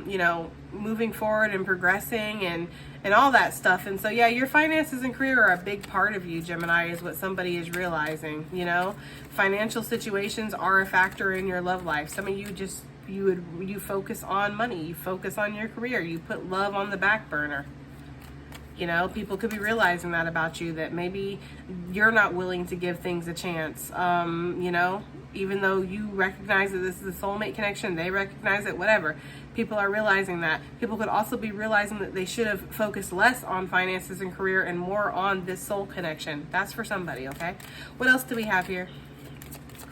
[SPEAKER 1] you know, moving forward and progressing and all that stuff. And so, yeah, your finances and career are a big part of you, Gemini, is what somebody is realizing, you know. Financial situations are a factor in your love life. Some of you just, you focus on money, you focus on your career, you put love on the back burner. You know, people could be realizing that about you, that maybe you're not willing to give things a chance. You know, even though you recognize that this is a soulmate connection, they recognize it, whatever. People are realizing that. People could also be realizing that they should have focused less on finances and career and more on this soul connection. That's for somebody, okay? What else do we have here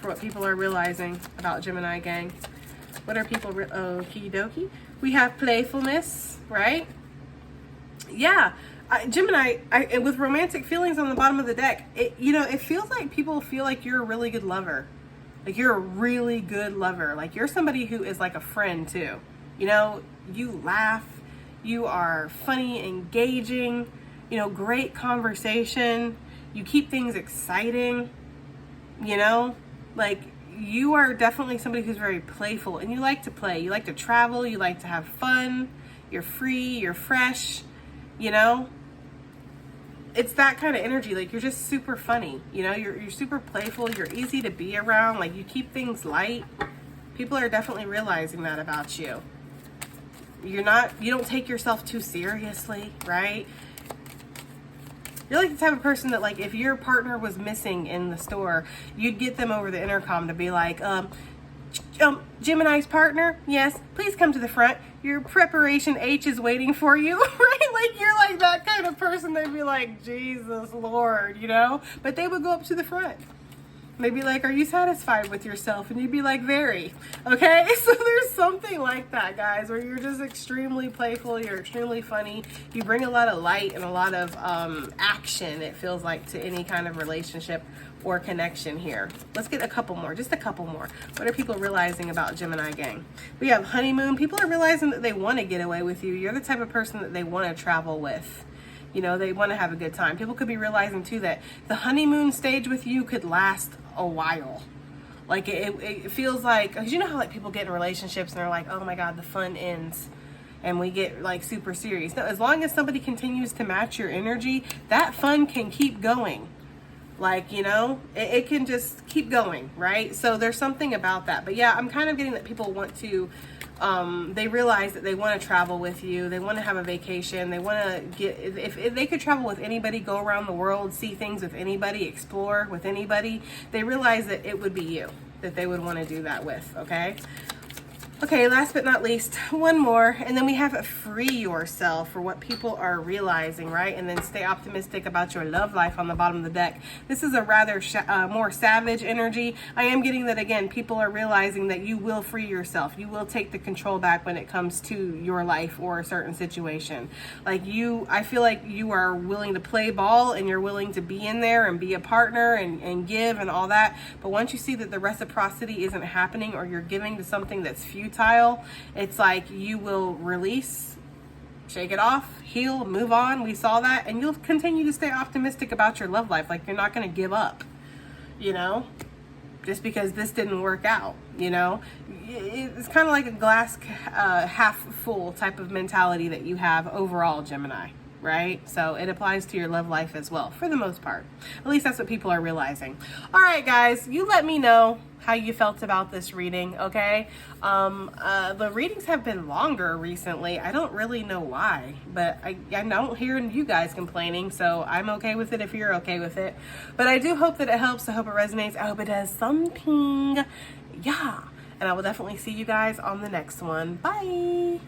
[SPEAKER 1] for what people are realizing about Gemini, gang? What are people, okie dokie? We have playfulness, right? Yeah. Gemini, with romantic feelings on the bottom of the deck, you know, it feels like people feel like you're a really good lover. Like, you're a really good lover. Like, you're somebody who is like a friend too. You know, you laugh, you are funny, engaging, you know, great conversation. You keep things exciting, you know, like, you are definitely somebody who's very playful, and you like to play. You like to travel, you like to have fun, you're free, you're fresh, you know. It's that kind of energy. Like, you're just super funny, you know, you're super playful, you're easy to be around, like, you keep things light. People are definitely realizing that about you. You don't take yourself too seriously, right? You're like the type of person that, like, if your partner was missing in the store, you'd get them over the intercom to be like, Gemini's partner, yes, please come to the front. Your preparation H is waiting for you, right? Like, you're like that kind of person. They'd be like, Jesus Lord, you know? But they would go up to the front. They'd be like, are you satisfied with yourself? And you'd be like, very. Okay? So there's something like that, guys, where you're just extremely playful. You're extremely funny. You bring a lot of light and a lot of action, it feels like, to any kind of relationship or connection here. Let's get a couple more, just a couple more. What are people realizing about Gemini, gang? We have honeymoon. People are realizing that they want to get away with you. You're the type of person that they want to travel with. You know, they want to have a good time. People could be realizing too that the honeymoon stage with you could last a while. Like, it feels like, because you know how, like, people get in relationships and they're like, oh my God, the fun ends and we get, like, super serious. Now, as long as somebody continues to match your energy, that fun can keep going. Like, you know, it can just keep going, right? So there's something about that. But yeah, I'm kind of getting that people want to They realize that they want to travel with you. They want to have a vacation. They want to get, if they could travel with anybody, go around the world, see things with anybody, explore with anybody, they realize that it would be you that they would want to do that with, okay? Okay, last but not least, one more, and then we have free yourself for what people are realizing, right? And then stay optimistic about your love life on the bottom of the deck. This is a rather more savage energy. I am getting that, again, people are realizing that you will free yourself. You will take the control back when it comes to your life or a certain situation. Like I feel like you are willing to play ball and you're willing to be in there and be a partner and give and all that. But once you see that the reciprocity isn't happening, or you're giving to something that's futile, it's like you will release, shake it off, heal, move on. We saw that, and you'll continue to stay optimistic about your love life. Like, you're not going to give up, you know, just because this didn't work out, you know. It's kind of like a glass half full type of mentality that you have overall, Gemini, right? So it applies to your love life as well, for the most part. At least that's what people are realizing. All right, guys, you let me know how you felt about this reading, okay? The readings have been longer recently. I don't really know why, but I don't hear you guys complaining, so I'm okay with it if you're okay with it. But I do hope that it helps. I hope it resonates. I hope it does something. Yeah. And I will definitely see you guys on the next one. Bye.